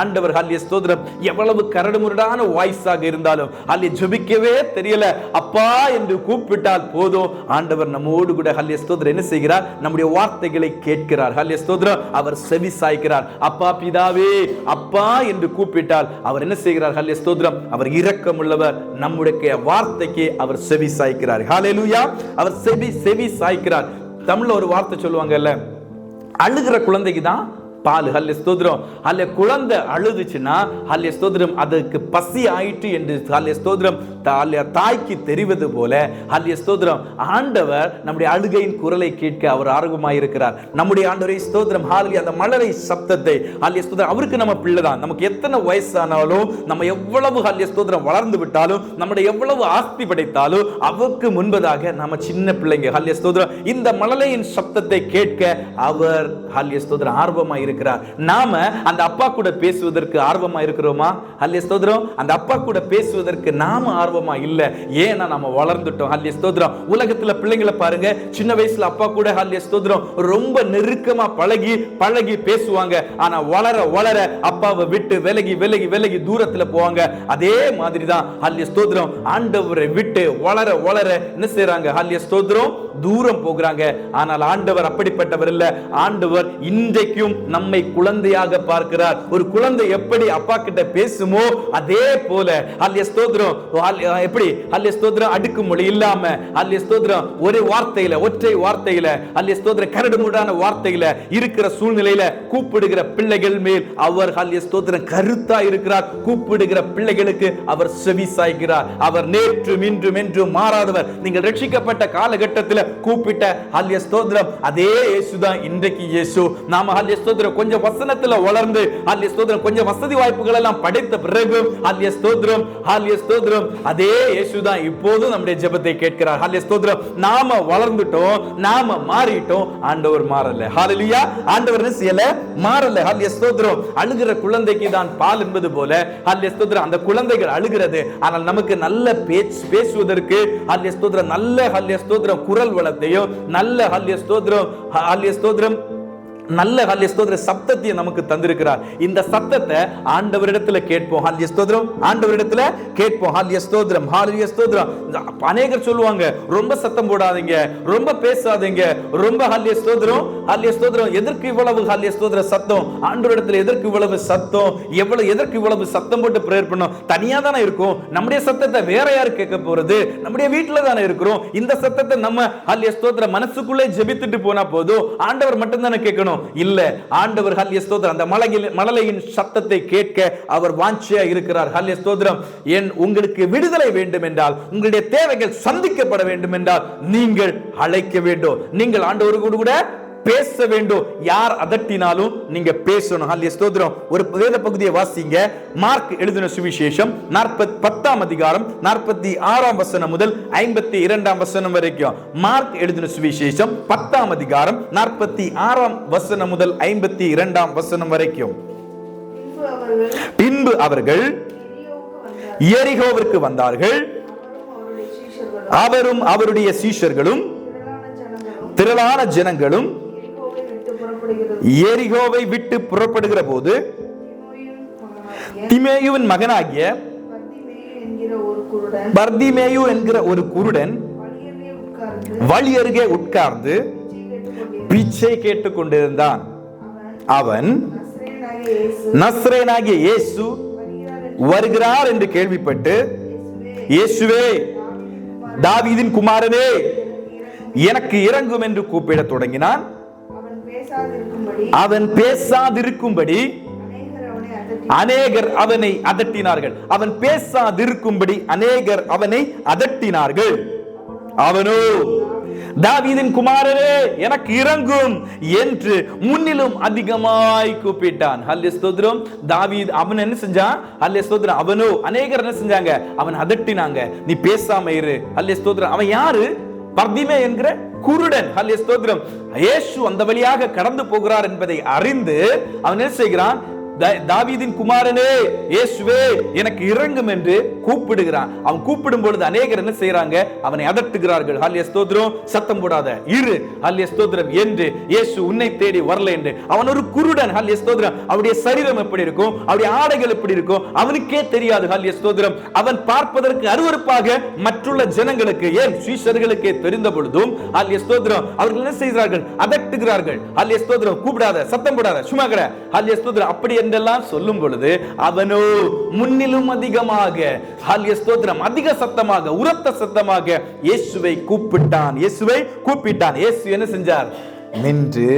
S1: ஆண்டவர் ஹல்லேலூயா ஸ்தோத்திரம் எவ்வளவு கரடுமுரடான வாய்ஸாக இருந்தாலும் ஹல்லேலூயா ஜெபிக்கவே தெரியல, அப்பா என்று கூப்பிட்டால் போதும், ஆண்டவர் நம்மோடு கூட ஹல்லேலூயா ஸ்தோத்திரம் என்ன செய்கிறார்? நம்முடைய வார்த்தைகளை கேட்கிறார். ஹல்லேலூயா ஸ்தோத்திரம். அவர் செவி சாய்க்கிறார். அப்பா பிதாவே, அப்பா என்று கூப்பிட்டால் அவர் என்ன செய்கிறார்? ஹல்லேலூயா ஸ்தோத்திரம். அவர் இரக்கமுள்ளவர். நம்முடைய வார்த்தைக்கு அவர் செவி சாய்க்கிறார். ஹல்லேலூயா. அவர் செவி சாய்க்கிறார். தமிழ்ல ஒரு வார்த்தை சொல்லுவாங்கல்ல, அழுகிற குழந்தைக்கு தான் பால். ஹல்லே ஸ்தோத்திரம். ஹல்லே குழந்தை அழுதுச்சுன்னா ஹல்லே ஸ்தோத்திரம் அதுக்கு பசி ஆயிற்று என்று ஹல்லே ஸ்தோத்திரம் தாய்க்கு தெரிவது போல ஹல்லே ஸ்தோத்திரம் ஆண்டவர் நம்முடைய அழுகையின் குரலை கேட்க அவர் ஆர்வமாய் இருக்கிறார். நம்முடைய ஆண்டவரை ஸ்தோத்திரம் ஹல்லேலூயா. அந்த மழலை சப்தத்தை ஹல்லே ஸ்தோத்திரம் அவருக்கு நம்ம பிள்ளை தான். நமக்கு எத்தனை வயசானாலும் நம்ம எவ்வளவு ஹல்லே ஸ்தோத்திரம் வளர்ந்து விட்டாலும் நம்முடைய எவ்வளவு ஆஸ்தி படைத்தாலும் அவருக்கு முன்பதாக நம்ம சின்ன பிள்ளைங்க. ஹல்லே ஸ்தோத்திரம். இந்த மழலையின் சப்தத்தை கேட்க அவர் ஹல்லே ஸ்தோத்திரம் ஆர்வமாய் இருக்கிறார். நாம அந்த அப்பா கூட பேசுவதற்கு ஆர்வமா இருக்கிறோமா? ஹல்லே ஸ்தோத்திரம். அந்த அப்பா கூட பேசுவதற்கு நாம ஆர்வமா இல்ல. ஏன்னா நாம வளர்ந்துட்டோம். ஹல்லே ஸ்தோத்திரம். உலகத்துல பிள்ளைங்களை பாருங்க, சின்ன வயசுல அப்பா கூட ஹல்லே ஸ்தோத்திரம் ரொம்ப நெருக்கமா பழகி பேசுவாங்க. ஆனா வளர வளர அப்பாவை விட்டு விலகி விலகி விலகி தூரத்துல போவாங்க. அதே மாதிரி தான் ஹல்லே ஸ்தோத்திரம் ஆண்டவரை விட்டு வளர வளர என்ன செய்றாங்க? ஹல்லே ஸ்தோத்திரம் தூரம் போகிறாங்க. ஆனால் ஆண்டவர் அப்படிப்பட்டவர் இல்ல. ஆண்டவர் இன்றைக்கும் நம்மை குழந்தையாக பார்க்கிறார். ஒரு குழந்தை எப்படி அப்பா கிட்ட பேசுமோ அதே போல ஹல்லே ஸ்தோத்திரம் எப்படி ஹல்லே ஸ்தோத்திரம் அடுக்குமொழி இல்லாம ஹல்லே ஸ்தோத்திரம் ஒரே வார்த்தையில ஒற்றை வார்த்தையில ஹல்லே ஸ்தோத்திரம் கரடுமுரடான வார்த்தையில இருக்கிற சூழ்நிலையில கூப்பிடுகிற பிள்ளைகள் மேல் அவர் ஹல்லே ஸ்தோத்திரம் கருத்தா இருக்கிறார். கூப்பிடுகிற பிள்ளைகளுக்கு அவர் செவி சாய்க்கிறார். அவர் நேற்றும் இன்றும் என்றும் மாறாதவர். நீங்கள் ரட்சிக்கப்பட்ட காலகட்டத்தில் கூப்பிட்ட ஹல்லே ஸ்தோத்திரம் அதே இயேசுதான் இன்றைக்கு இயேசு. நாம ஹல்லே ஸ்தோத்திரம் கொஞ்சம் வசனத்துல வளர்ந்து ஹல்லே ஸ்தோத்திரம் கொஞ்சம் வசதி வாய்ப்புகள் எல்லாம் படைத்த பிறகு ஹல்லே ஸ்தோத்திரம் அதே இயேசுதான் இப்போது நம்முடைய ஜெபத்தை கேட்கிறார். ஹல்லே ஸ்தோத்திரம். நாம வளர்ந்துட்டோம், நாம மாறிட்டோம், ஆண்டவர் மாறல. ஹல்லேலூயா. ஆண்டவர் என்ன செய்யல? மாறல. ஹல்லே ஸ்தோத்திரம். அழுகிற குழந்தைக்கு தான் பால் என்பது போல ஹல்லே ஸ்தோத்திரம் அந்த குழந்தைகள் அழுகிறது. ஆனால் நமக்கு நல்ல பேசுவதற்கு ஹல்லே ஸ்தோத்திரம் நல்ல ஹல்லே ஸ்தோத்திரம் குரல் வளத்தையும் நல்ல ஹல்லே ஸ்தோத்திரம் நல்ல ஹல்லே ஸ்தோத்திரம் சத்தத்தை நமக்கு தந்திருக்கிறார். இந்த சத்தத்தை ஆண்டவரிடத்துல கேட்போம். ஹல்லே ஸ்தோத்திரம். ஆண்டவரிடத்துல கேட்போம். ஹல்லே ஸ்தோத்திரம். ஹல்லே ஸ்தோத்திரம். அநேகர் சொல்லுவாங்க, ரொம்ப சத்தம் போடாதீங்க, ரொம்ப பேசாதீங்க, ரொம்ப ஹல்லே ஸ்தோத்திரம் எதற்கு இவ்வளவு ஹல்லே ஸ்தோத்திர சத்தம்? ஆண்டவரிடத்துல எதற்கு இவ்வளவு சத்தம்? எதற்கு இவ்வளவு சத்தம் போட்டு பிரேயர் பண்ணோம்? தனியா தானே இருக்கும். நம்முடைய சத்தத்தை வேற யாரு கேட்க போறது? நம்முடைய வீட்டுல தானே இருக்கிறோம். இந்த சத்தத்தை நம்ம ஹல்லே ஸ்தோத்திரம் மனசுக்குள்ளே ஜெபித்துட்டு போனா போதும். ஆண்டவர் மட்டும் தானே கேட்கணும். இல்ல, ஆண்டவர் ஹல்லே ஸ்தோத்திரம் அந்த மழலையின் சத்தத்தை கேட்க அவர் வாஞ்சியா இருக்கிறார். ஹல்லே ஸ்தோத்திரம். உங்களுக்கு விடுதலை வேண்டும் என்றால், உங்களுடைய தேவைகள் சந்திக்கப்பட வேண்டும் என்றால் நீங்கள் அழைக்க வேண்டும். நீங்கள் ஆண்டவரோடு கூட பேச வேண்டும். யார் அதட்டினாலும் நீங்க பேசணும். ஹல்லே ஸ்தோத்திரம். ஒரு வேத பகுதியை வாசிங்க. மார்க் எழுதின சுவிசேஷம் 10ஆம் அதிகாரம் 46ஆம் வசனம் முதல் 52ஆம் வசனம் வரைக்கும். மார்க் எழுதின சுவிசேஷம் 10ஆம் அதிகாரம் 46ஆம் வசனம் முதல் 52ஆம் வசனம் வரைக்கும். பின்பு அவர்கள் எரிகோவிற்கு வந்தார்கள். அவரும் அவருடைய சீஷர்களும் திரளான ஜனங்களும் எரிகோவை விட்டு புறப்படுகிற போது திமேயுவின் மகனாகிய பர்திமேயு என்கிற ஒரு குருடன் வழி அருகே உட்கார்ந்து பிச்சை கேட்டுக் கொண்டிருந்தான். அவன் நஸ்ரேனாகிய இயேசு வருகிறார் என்று கேள்விப்பட்டு, இயேசுவே, தாவீதின் குமாரனே, எனக்கு இறங்கும் என்று கூப்பிட தொடங்கினான். அவன் பேசாதிருக்கும்படி அநேகர் அவனை அதட்டினார்கள். அவன் பேசாதிருக்கும்படி அநேகர் அவனை அதட்டினார்கள். அவனோ, தாவீதின் குமாரனே, எனக்கு இறங்கும் என்று முன்னிலும் அதிகமாய் கூப்பிட்டான். ஹல்லே ஸ்தோத்திரம். தாவீது அவன் என்ன செஞ்சான்? ஹல்லே ஸ்தோத்திரம். அவனோ, அநேகர் என்ன செஞ்சாங்க? அவன் அதட்டினாங்க. நீ பேசாம இரு. ஹல்லே ஸ்தோத்திரம். அவன் யாரு? பர்திமே என்கிற குருடன். ஹல்லே ஸ்தோத்திரம். இயேசு அந்த வழியாக கடந்து போகிறார் என்பதை அறிந்து அவன் என்ன செய்கிறான்? தாவீதின் குமாரனே, இயேசுவே, எனக்கு இறங்கும் என்று கூப்பிடுகிறான். அவன் கூப்பிடும் பொழுது அநேகர் என்ன செய்யறாங்க? அவனை அதட்டுகிறார்கள். ஹல்லே ஸ்தோத்திரம். சத்தம் போடாத இரு. ஹல்லே ஸ்தோத்திரம் என்று இயேசு உன்னை தேடி வரல என்று. அவன் ஒரு குருடன். ஹல்லே ஸ்தோத்திரம். அவருடைய சரீரம் எப்படி இருக்கும், அவருடைய ஆடைகள் எப்படி இருக்கும் அவனுக்கே தெரியாது. ஹல்லே ஸ்தோத்திரம். அவன் பார்ப்பதற்கு அருவருப்பாக மற்றுள்ள ஜனங்களுக்கு, ஏன் சீஷர்களுக்கே தெரிந்த பொழுதும் ஹல்லே ஸ்தோத்திரம் அவர்கள் என்ன செய்கிறார்கள்? அதட்டுகிறார்கள். ஹல்லே ஸ்தோத்திரம். கூப்பிடாத, சத்தம் போடாத, சும்மா கட. ஹல்லே ஸ்தோத்திரம். அப்படி என்றெல்லாம் சொல்லும் பொழுது அவனோ முன்னிலும் அதிகமாக ஹல்லே ஸ்தோத்திரம் அதிக சத்தமாக உரத்த சத்தமாக இயேசுவை கூப்பிட்டான். இயேசுவை கூப்பிட்டான். இயேசு என்ன செஞ்சார்? நின்று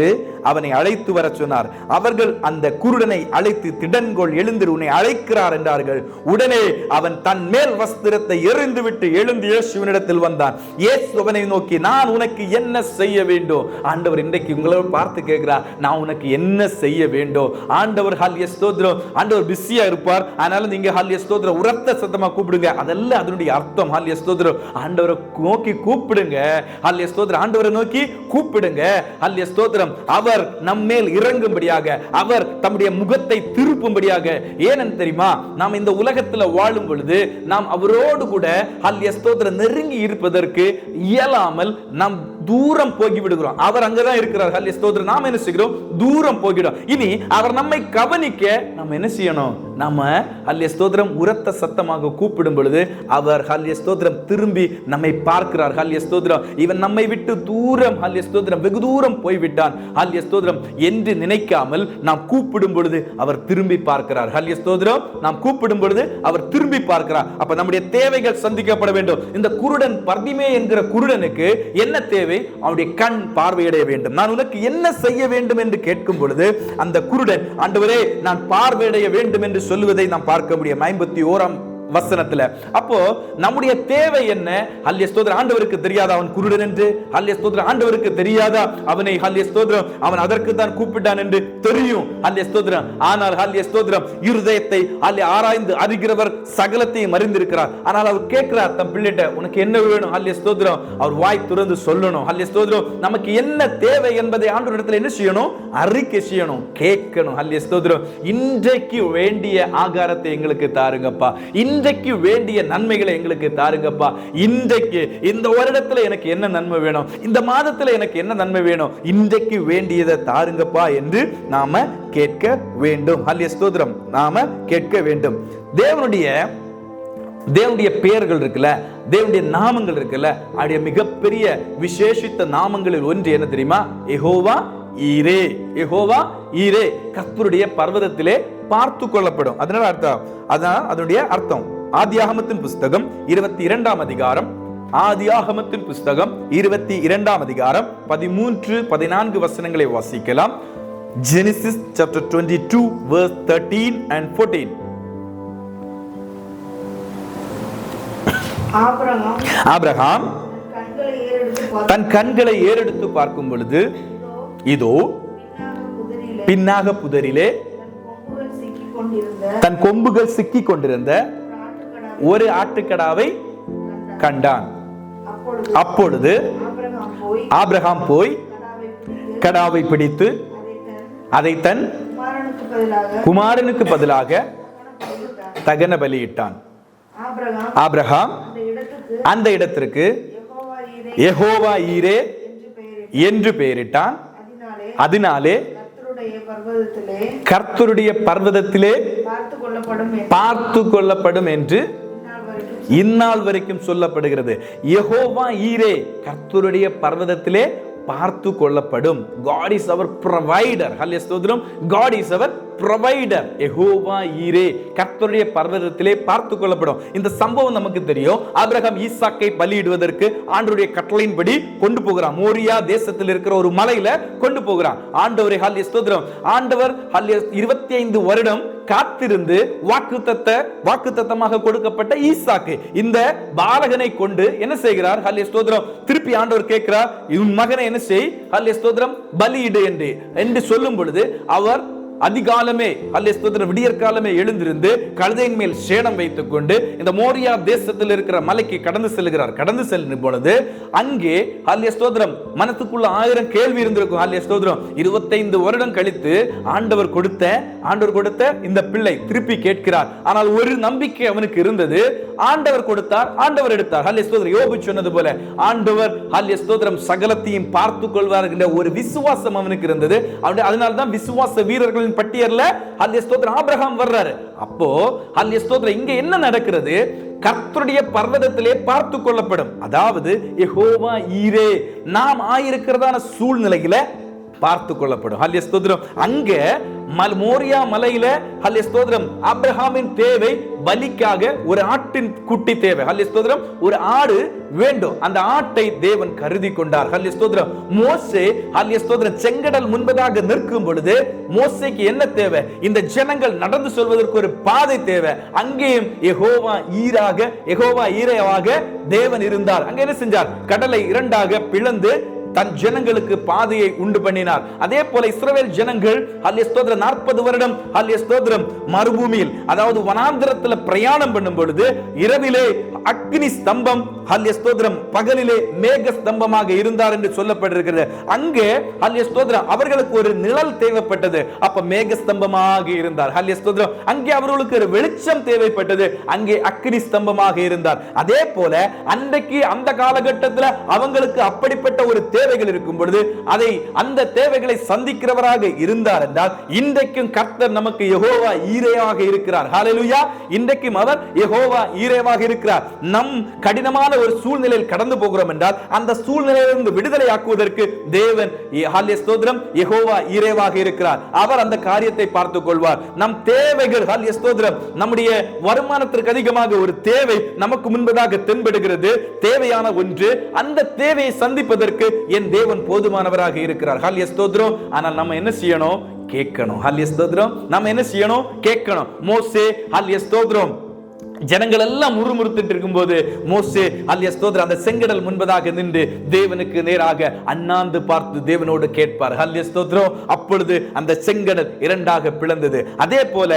S1: அவனை அழைத்து வர சொன்னார். அவர்கள் அந்த குருடனை அழைத்து, திடன்கொள், எழுந்திரு, உன்னை அழைக்கிறார் என்றார்கள். உடனே அவன் தன் மேல் வஸ்திரத்தை எறிந்துவிட்டு எழுந்து இயேசுவினிடத்தில் வந்தான். இயேசு அவனை நோக்கி, நான் உனக்கு என்ன செய்ய வேண்டும்? ஆண்டவர் இன்றைக்கு உங்களோட பார்த்து கேட்கிறார், நான் உனக்கு என்ன செய்ய வேண்டும்? ஆண்டவர் ஹல்லேலூயா ஸ்தோத்திரம். ஆண்டவர் பிஸியா இருப்பார், அதனால நீங்க ஹல்லேலூயா ஸ்தோத்திரம் உரத்த சத்தமா கூப்பிடுங்க. அதெல்லாம் அதனுடைய அர்த்தம். ஹல்லேலூயா ஸ்தோத்திரம். ஆண்டவரை நோக்கி கூப்பிடுங்க. ஹல்லேலூயா ஸ்தோத்திரம். ஆண்டவரை நோக்கி கூப்பிடுங்க. ஹல்லேலூயா ஸ்தோத்திரம். அவர் நம்மேல் இறங்கும்படியாக, அவர் தம்முடைய முகத்தை திருப்பும்படியாக. ஏனென்று தெரியுமா? நாம் இந்த உலகத்தில் வாழும் பொழுது நாம் அவரோடு கூட ஹல்லேலூயா ஸ்தோத்திரம் நெருங்கி இருப்பதற்கு இயலாமல் நாம் தூரம் போகி விடுகிறோம். அவர் அங்கதான் இருக்கிறார். ஹல்லேலூயா ஸ்தோத்திரம். நாம் என்ன செய்கிறோம்? தூரம் போகிறோம். இனி அவர் நம்மை கவனிக்க நாம் என்ன செய்யணும்? நாம ஹல்லேலூயா ஸ்தோத்திரம் உரத்த சத்தமாக கூப்பிடும் பொழுது அவர் ஹல்லேலூயா ஸ்தோத்திரம் திரும்பி நம்மை பார்க்கிறார். ஹல்லேலூயா ஸ்தோத்திரம். இவன் நம்மை விட்டு தூரம் ஹல்லேலூயா ஸ்தோத்திரம் வெகு தூரம் போய்விட்டான் ஹல்லேலூயா ஸ்தோத்திரம் என்று நினைக்காமல் நாம் கூப்பிடும் பொழுது அவர் திரும்பி பார்க்கிறார். ஹல்லேலூயா ஸ்தோத்திரம். நாம் கூப்பிடும் பொழுது அவர் திரும்பி பார்க்கிறார். அப்ப நம்முடைய தேவைகள் சந்திக்கப்பட வேண்டும். இந்த குருடன், பர்திமே என்கிற குருடனுக்கு என்ன தேவை? அவனுடைய கண் பார்வையடைய வேண்டும். நான் உனக்கு என்ன செய்ய வேண்டும் என்று கேட்கும் பொழுது அந்த குருடன், ஆண்டவரே நான் பார்வையடைய வேண்டும் என்று சொல்லுவதை நாம் பார்க்க முடியும் 51ஆம் வசனத்துல. அப்போ நம்முடைய தேவை என்ன? ஹல்லேலூயா ஸ்தோத்திரம். ஆண்டவருக்கு தெரியாதா அவன் குருடன் என்று? ஹல்லேலூயா ஸ்தோத்திரம். ஆண்டவருக்கு தெரியாதா அவனை ஹல்லேலூயா ஸ்தோத்திரம் அவன் அதற்கு தான் கூப்பிட்டான் என்று? தெரியும். ஹல்லேலூயா ஸ்தோத்திரம். ஆனால் ஹல்லேலூயா ஸ்தோத்திரம் இருதயத்தை ஆராய்ந்து அறிகிறவர் சகலத்தையும் அறிந்திருக்கிறார். ஆனால் அவர் கேட்கிறார் தம் பிள்ளைகிட்ட, உனக்கு என்ன வேணும்? ஹல்லேலூயா ஸ்தோத்திரம். அவர் வாய் திறந்து சொல்லணும். ஹல்லேலூயா ஸ்தோத்திரம். நமக்கு என்ன தேவை என்பதை ஆண்டவரிடத்தில் என்ன செய்யணும்? அறிக்கை செய்யணும், கேட்கணும். ஹல்லேலூயா ஸ்தோத்திரம். இன்றைக்கு வேண்டிய ஆகாரத்தை எங்களுக்கு தாருங்கப்பா. இன்றைக்கு வேண்டிய நன்மைகளை எங்களுக்கு தாருங்கப்பா. இன்றைக்கு இந்த வருடத்துல எனக்கு என்ன நன்மை வேணும்? இந்த மாதத்துல எனக்கு என்ன நன்மை வேணும்? இன்றைக்கு வேண்டியதை தாருங்கப்பா என்று நாம கேட்க வேண்டும். ஹல்லேலூயா ஸ்தோத்திரம். நாம கேட்க வேண்டும். தேவனுடைய பெயர்கள் இருக்குல்ல, தேவனுடைய நாமங்கள் இருக்குல்ல, அவருடைய மிகப்பெரிய விசேஷித்த நாமங்களில் ஒன்று என்ன தெரியுமா? யெகோவா ஈரே. யெகோவா ஈரே. கர்த்தருடைய பர்வதத்திலே பார்த்து கொள்ளப்படும். அதனால அர்த்தம், அதான் அதனுடைய அர்த்தம். ஆதியாகமத்தின் புஸ்தகம் 22ஆம் அதிகாரம், ஆதியாகமத்தின் புஸ்தகம் 22ஆம் அதிகாரம் 13-14 வசனங்களை வாசிக்கலாம். Genesis chapter 22 verse 13 and 14. Abraham தன் கண்களை ஏறெடுத்து பார்க்கும் பொழுது இதோ பின்னாக புதரிலே தன் கொம்புகள் சிக்கிக் கொண்டிருந்த ஒரு ஆட்டுக்கடாவை கண்டான். அப்பொழுது ஆபிரகாம் போய் கடாவை பிடித்து அதை தன் குமாரனுக்கு பதிலாக தகன பலியிட்டான். ஆபிரகாம் அந்த இடத்திற்கு யெகோவா ஈரே என்று பெயரிட்டான். அதனாலே கர்த்தருடைய பர்வதத்திலே பார்த்து கொள்ளப்படும் என்று இந்நாள் வரைக்கும் சொல்லப்படுகிறது. யெகோவா ஈரே, கர்த்தருடைய பர்வதத்திலே பார்த்து கொள்ளப்படும். God is our provider. ஹல்லேலூயா ஸ்தோத்திரம். God is our provider. Jehovah ஈரே, கர்த்தருடைய பர்வதத்திலே பார்த்து கொள்ளப்படும். இந்த சம்பவம் நமக்கு தெரியும். ஆபிரகாம் ஈசாக்கை பலியிடுவதற்கு ஆண்டவருடைய கட்டளையின்படி கொண்டு போகிறான். மோரியா தேசத்தில் இருக்கிற ஒரு மலையில கொண்டு போகிறான். ஆண்டவரே ஹல்லேலூயா ஸ்தோத்திரம். ஆண்டவர் ஹல்லேலூயா 25 வருடம் காத்திருந்து வாக்குத்தத்தமாக கொடுக்கப்பட்ட ஈசாக்கு, இந்த பாலகனை கொண்டு என்ன செய்கிறார்? ஹல்லேலூயா ஸ்தோத்திரம். திருப்பி ஆண்டவர் கேட்கிறார், உன் மகனை என்ன செய்? ஹல்லேலூயா ஸ்தோத்திரம் பலியிடு என்று சொல்லும் பொழுது அவர் அதிகாலமே ஹல்லேலூயா ஸ்தோத்திரம் விடியற்காலமே எழுந்திருந்து கழுதையின் மேல் சேணம் வைத்துக் கொண்டு இந்த மோரியா தேசத்தில் இருக்கிற மலைக்கு கடந்து செல்கிறார். கடந்து செல்லும் பொழுது அங்கே ஹல்லேலூயா ஸ்தோத்திரம் மனத்துக்குள்ள 1000 கேள்வி இருந்திருக்கும். ஹல்லேலூயா ஸ்தோத்திரம். 25 வருடம் கழித்து ஆண்டவர் கொடுத்த இந்த பிள்ளை திருப்பி கேட்கிறார். ஆனால் ஒரு நம்பிக்கை அவனுக்கு இருந்தது. ஆண்டவர் கொடுத்தார், ஆண்டவர் எடுத்தார். ஹல்லேலூயா ஸ்தோத்திரம். யோபு சொன்னது போல ஆண்டவர் ஹல்லேலூயா ஸ்தோத்திரம் சகலத்தையும் பார்த்துக் கொள்வார் என்ற ஒரு விசுவாசம் அவனுக்கு இருந்தது. அதனால தான் விசுவாச வீரர்களின் பட்டியல்ல ஹல்லேலூயா ஸ்தோத்திரம் ஆபிரகாம் வர்றாரு. அப்போ ஹல்லேலூயா ஸ்தோத்திரம் இங்க என்ன நடக்கிறது? கர்த்தருடைய பர்வதத்திலே பார்த்து கொள்ளப்படும். அதாவது யெகோவா ஈரே, நாம் ஆயிருக்கிறதான சூழ்நிலையில பார்த்து கொள்ளப்படும். ஹல்லேலூயா ஸ்தோத்திரம். அங்க மோரியா மலையில ஹல்லேலூயா ஸ்தோத்திரம் ஆபிரகாமின் தேவை பலிக்காக ஒரு ஆட்டின் குட்டி தேவை. ஹல்லேலூயா ஸ்தோத்திரம் ஒரு ஆடு வேண்டும். அந்த ஆட்டை தேவன் கருதி கொண்டார். ஹல்லேலூயா ஸ்தோத்திரம் மோசே ஹல்லேலூயா ஸ்தோத்திரம் செங்கடல் முன்பதாக நிற்கும் பொழுது மோசேக்கு என்ன தேவை? இந்த ஜனங்கள் நடந்து செல்வதற்கு ஒரு பாதை தேவை. அங்கேயும் யெகோவா ஈரேவாக தேவன் இருந்தார். அங்கே என்ன செஞ்சார்? கடலை இரண்டாக பிளந்து தன் ஜனங்களுக்கு பாதையை உண்டு பண்ணினார். அதே போல இஸ்ரவேல் ஜனங்கள் ஹல்லேலூயா ஸ்தோத்திரம் 40 வருடம் ஹல்லேலூயா ஸ்தோத்திரம் மறுபூமியில், அதாவது வனாந்திரத்தில் பிரயாணம் பண்ணும் பொழுது இரவிலே அக்னி ஸ்தம்பம், ஹல்லேலூயா ஸ்தோத்திரம் பகலிலே மேக ஸ்தம்பமாக இருந்தார் என்று சொல்லப்பட்டிருக்கிறது. அங்கே ஹல்லேலூயா ஸ்தோத்திரம் அவர்களுக்கு ஒரு நிழல் தேவைப்பட்டது. அப்ப மேக ஸ்தம்பமாக இருந்தார். ஹல்லேலூயா ஸ்தோத்திரம் அங்கே அவர்களுக்கு ஒரு வெளிச்சம் தேவைப்பட்டது. அங்கே அக்னி ஸ்தம்பமாக இருந்தார். அதே போல அன்றைக்கு அந்த காலகட்டத்தில் அவங்களுக்கு அப்படிப்பட்ட ஒரு தேவைகள் இருக்கும் பொழுது அந்த தேவைகளை சந்திக்கிறவராக இருந்தார் என்றால் இன்றைக்கும் கர்த்தர் நமக்கு யெகோவா ஈரேவாக இருக்கிறார். ஹல்லேலூயா. இன்றைக்கும் அவர் யெகோவா ஈரேவாக இருக்கிறார். நம் கடினமான ஒரு சூழ்நிலையில் கடந்து போகிறோம் என்றால் அந்த சூழ்நிலையிலிருந்து விடுதலை ஆக்குவதற்கு தேவன் ஹல்லேலூயா ஸ்தோத்திரம் யெகோவா ஈரேவாக இருக்கிறார். அவர் அந்த காரியத்தை பார்த்துக் கொள்வார். நம் தேவைகள் ஹல்லேலூயா ஸ்தோத்திரம் நம்முடைய வருமானத்திற்கு அதிகமாக ஒரு தேவை நமக்கு முன்பதாக தென்படுகிறது. தேவையான ஒன்று. அந்த தேவையை சந்திப்பதற்கு என் தேவன் போதுமானவராக இருக்கிறார். ஹல்லேலூயா ஸ்தோத்திரம். ஆனால் நம்ம என்ன செய்யணும்? கேட்கணும். ஹல்லேலூயா ஸ்தோத்திரம். நம்ம என்ன செய்யணும்? கேட்கணும். மோசே ஹல்லேலூயா ஸ்தோத்திரம் ஜனங்கள் எல்லாம் முறுமுறுத்துட்டு இருக்கும்போது மோசே ஹல்லேலூயா ஸ்தோத்திரம் அந்த செங்கடல் முன்பதாக நின்று தேவனுக்கு நேராக அண்ணாந்து பார்த்து தேவனோடு கேட்பார். ஹல்லேலூயா ஸ்தோத்திரம். அப்பொழுது அந்த செங்கடல் இரண்டாக பிளந்தது. அதே போல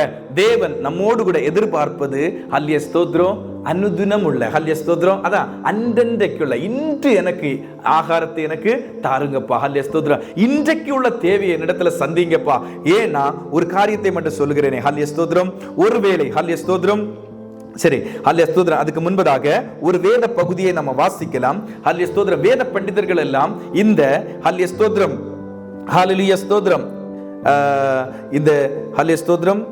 S1: தேவன் நம்மோடு கூட எதிர்பார்ப்பது ஹல்லேலூயா ஸ்தோத்திரம் அனுதினம் உள்ள ஹல்லேலூயா ஸ்தோத்திரம், அதான் அன்றன்றைக்குள்ள இன்று எனக்கு ஆகாரத்தை எனக்கு தாருங்கப்பா. ஹல்லேலூயா ஸ்தோத்திரம் இன்றைக்கு உள்ள தேவையை என்னிடத்துல சந்திங்கப்பா. ஏன்னா ஒரு காரியத்தை மட்டும் சொல்லுகிறேனே. ஹல்லேலூயா ஸ்தோத்திரம் ஒருவேளை ஹல்லேலூயா ஸ்தோத்திரம் சரி ஹல்லேலூயா ஸ்தோத்திரம் அதுக்கு முன்பதாக ஒரு வேத பகுதியை நம்ம வாசிக்கலாம். ஹல்லேலூயா ஸ்தோத்திரம் வேத பண்டிதர்கள் எல்லாம் இந்த ஹல்லேலூயா ஸ்தோத்திரம் ஹல்லேலூயா ஸ்தோத்திரம் இந்த ஹல்லேலூயா ஸ்தோத்திரம்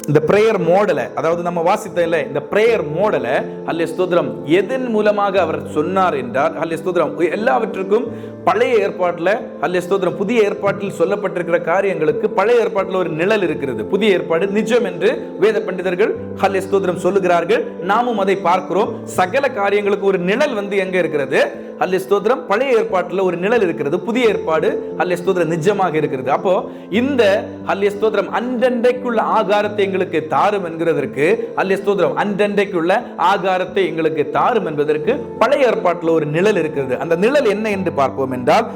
S1: இந்த பிரேயர் மாடலை, அதாவது நம்ம வாசித்த இல்லை இந்த பிரேயர் மாடலை ஹல்லேலூயா ஸ்தோத்திரம் எதன் மூலமாக அவர் சொன்னார் என்றால் ஹல்லேலூயா ஸ்தோத்திரம் எல்லாவற்றுக்கும் பழைய ஏற்பாட்டில் ஹல்லேலூயா ஸ்தோத்திரம் புதிய ஏற்பாட்டில் சொல்லப்பட்டிருக்கிற காரியங்களுக்கு பழைய ஏற்பாட்டில் ஒரு நிழல் இருக்கிறது. புதிய ஏற்பாடு நிஜம் என்று வேத பண்டிதர்கள் ஹல்லேலூயா ஸ்தோத்திரம் சொல்லுகிறார்கள். நாமும் அதை பார்க்கிறோம். சகல காரியங்களுக்கு ஒரு நிழல் எங்க இருக்கிறது? ஹல்லேலூயா ஸ்தோத்திரம் பழைய ஏற்பாட்டில் ஒரு நிழல் இருக்கிறது. புதிய ஏற்பாடு ஹல்லேலூயா ஸ்தோத்திரம் நிஜமாக இருக்கிறது. அப்போ இந்த ஹல்லேலூயா ஸ்தோத்திரம் அன்றன்றைக்குள்ள ஆகாரத்தை எங்களுக்கு தாரும் என்கிறதற்கு ஹல்லேலூயா ஸ்தோத்திரம் அன்றன்றைக்குள்ள ஆகாரத்தை எங்களுக்கு தாரும் என்பதற்கு பழைய ஏற்பாட்டில் ஒரு நிழல் இருக்கிறது. அந்த நிழல் என்ன என்று பார்ப்போம் என்றால்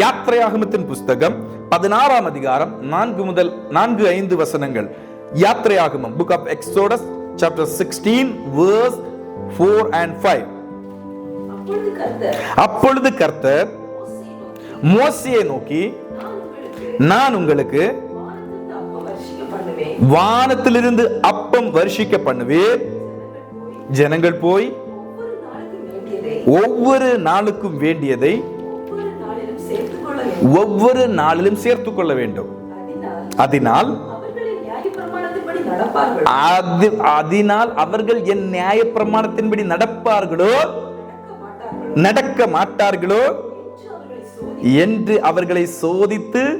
S1: யாத்திரையாகமத்தின் புஸ்தகம் 16ஆம் அதிகாரம் 4 முதல் 4-5 வசனங்கள். யாத்திரையாகமம் book of Exodus chapter 16 verse 4 and 5. அப்பொழுது கர்த்தர் மோசேயை நோக்கி நான் உங்களுக்கு வானத்திலிருந்து அப்பம் வருஷிக்க பண்ணுவேன். ஜனங்கள் போய் ஒவ்வொரு நாளுக்கும் வேண்டியதை ஒவ்வொரு நாளிலும் சேர்த்துக் கொள்ள வேண்டும். அதனால் அவர்கள் என் நியாய பிரமாணத்தின்படி நடப்பார்களோ நடக்க மாட்டார்களோ என்று அவர்களை சோதிப்பேன்.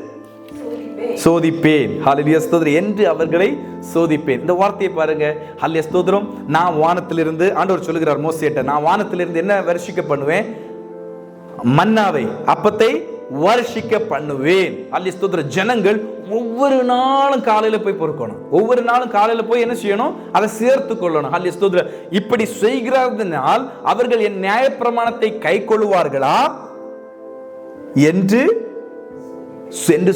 S1: ஹல்லேலூயா ஸ்தோத்திரம் என்று அவர்களை சோதிப்பேன். இந்த வார்த்தையை பாருங்க. ஹல்லேலூயா ஸ்தோத்திரம் நான் வானத்திலிருந்து ஆண்டவர் சொல்லுகிறார் மோசேட்ட, நான் வானத்திலிருந்து என்ன வருஷிக்க பண்ணுவேன்? மன்னாவை அப்பத்தை வருஷிக்க பண்ணுவேன். ஹல்லேலூயா ஸ்தோத்திரம் ஜனங்கள் ஒவ்வொரு நாளும் காலையில போய் பொறுக்கணும். ஒவ்வொரு நாளும் காலையில போய் என்ன செய்யணும்? அதை சேர்த்து கொள்ளணும். ஹல்லேலூயா ஸ்தோத்திரம் இப்படி செய்கிறதுனால் அவர்கள் என் நியாயப்பிரமாணத்தை கை கொள்வார்களா என்று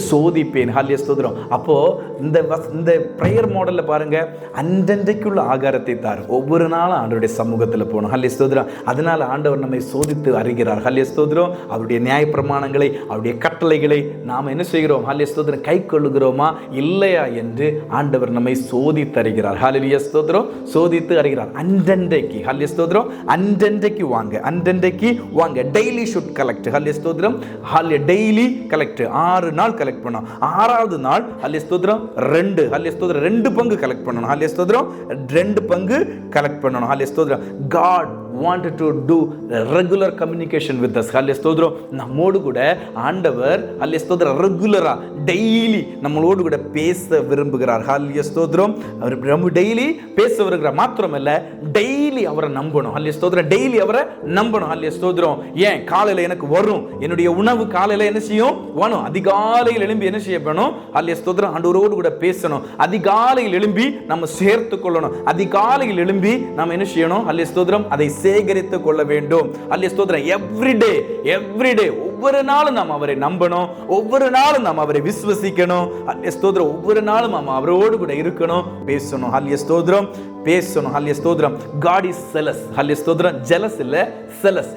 S1: சோதிப்பேன். ஹல்லேலூயா ஸ்தோத்திரம். அப்போ இந்த பிரேயர் மாடல்ல பாருங்க, அன்றன்றைக்குள்ள ஆகாரத்தை தார். ஒவ்வொரு நாளும் ஆண்டவருடைய சமூகத்தில் போகணும். ஹல்லேலூயா ஸ்தோத்திரம். அதனால ஆண்டவர் நம்மை சோதித்து அறிகிறார். ஹல்லேலூயா ஸ்தோத்திரம். அவருடைய நியாயப்பிரமாணங்களை அவருடைய கட்டளைகளை நாம் என்ன செய்கிறோம்? ஹல்லேலூயா ஸ்தோத்திரம் கை கொள்ளுகிறோமா இல்லையா என்று ஆண்டவர் நம்மை சோதித்து அறிகிறார். ஹல்லேலூயா ஸ்தோத்திரம். சோதித்து அறிகிறார். அன்றன்றைக்கு ஹல்லேலூயா ஸ்தோத்திரம் அன்றன்றைக்கு வாங்க, அன்றன்றைக்கு வாங்க. Daily should collect. ஹல்லேலூயா ஸ்தோத்திரம் டெய்லி கலெக்ட். 6 நாள் கலெக்ட் பண்ணோம். 6வது நாள் ஹல்லேலூயா ஸ்தோத்திரம் 2 ஹல்லேலூயா ஸ்தோத்திரம் 2 பங்கு கலெக்ட் பண்ணணும். ஹல்லேலூயா ஸ்தோத்திரம் 2 பங்கு கலெக்ட் பண்ணணும். ஹல்லேலூயா ஸ்தோத்திரம். God wanted to do regular communication with us. ஹல்லேலூயா ஸ்தோத்திரம். நம்மோடு கூட ஆண்டவர் ஹல்லேலூயா ஸ்தோத்திரம் ரெகுலரா டெய்லி நம்மளோடு கூட பேச விரும்புகிறார். ஹல்லேலூயா ஸ்தோத்திரம். அவர் நம்ம டெய்லி பேச வருகிறார். மாத்திரமல்ல டெய்லி அவரை நம்பணும். ஹல்லேலூயா ஸ்தோத்திரம். டெய்லி அவரை நம்பணும். ஹல்லேலூயா ஸ்தோத்திரம். ஏன் காலையில எனக்கு வரும், என்னுடைய உணவு காலையில என்ன செய்யும் வரும். அதிகாலையில் எழும்பி என்ன செய்ய வேணும்? ஹல்லேலூயா ஸ்தோத்திரம். ஆண்டவரோடு கூட பேசணும். அதிகாலையில் எழும்பி நம்ம சேர்த்து கொள்ளணும். அதிகாலையில் எழும்பி நாம் என்ன செய்யணும்? ஹல்லேலூயா ஸ்தோத்திரம். அதை சேகரித்துக் கொள்ள வேண்டும். ஹல்லேலூயா ஸ்தோத்திரம். எவ்ரிடே ஒவ்வொரு நாளும் நாம் அவரை நம்பணும். ஒவ்வொரு நாளும் நாம் அவரை விசுவசிக்கணும். ஹல்லேலூயா ஸ்தோத்திரம். ஒவ்வொரு நாளும் நாம் அவரோடு கூட இருக்கணும், பேசணும். ஹல்லேலூயா ஸ்தோத்திரம். பேசணும். ஹல்லேலூயா ஸ்தோத்திரம். God is jealous. ஹல்லேலூயா ஸ்தோத்திரம். ஜெலஸ் இல்ல, செலஸ்.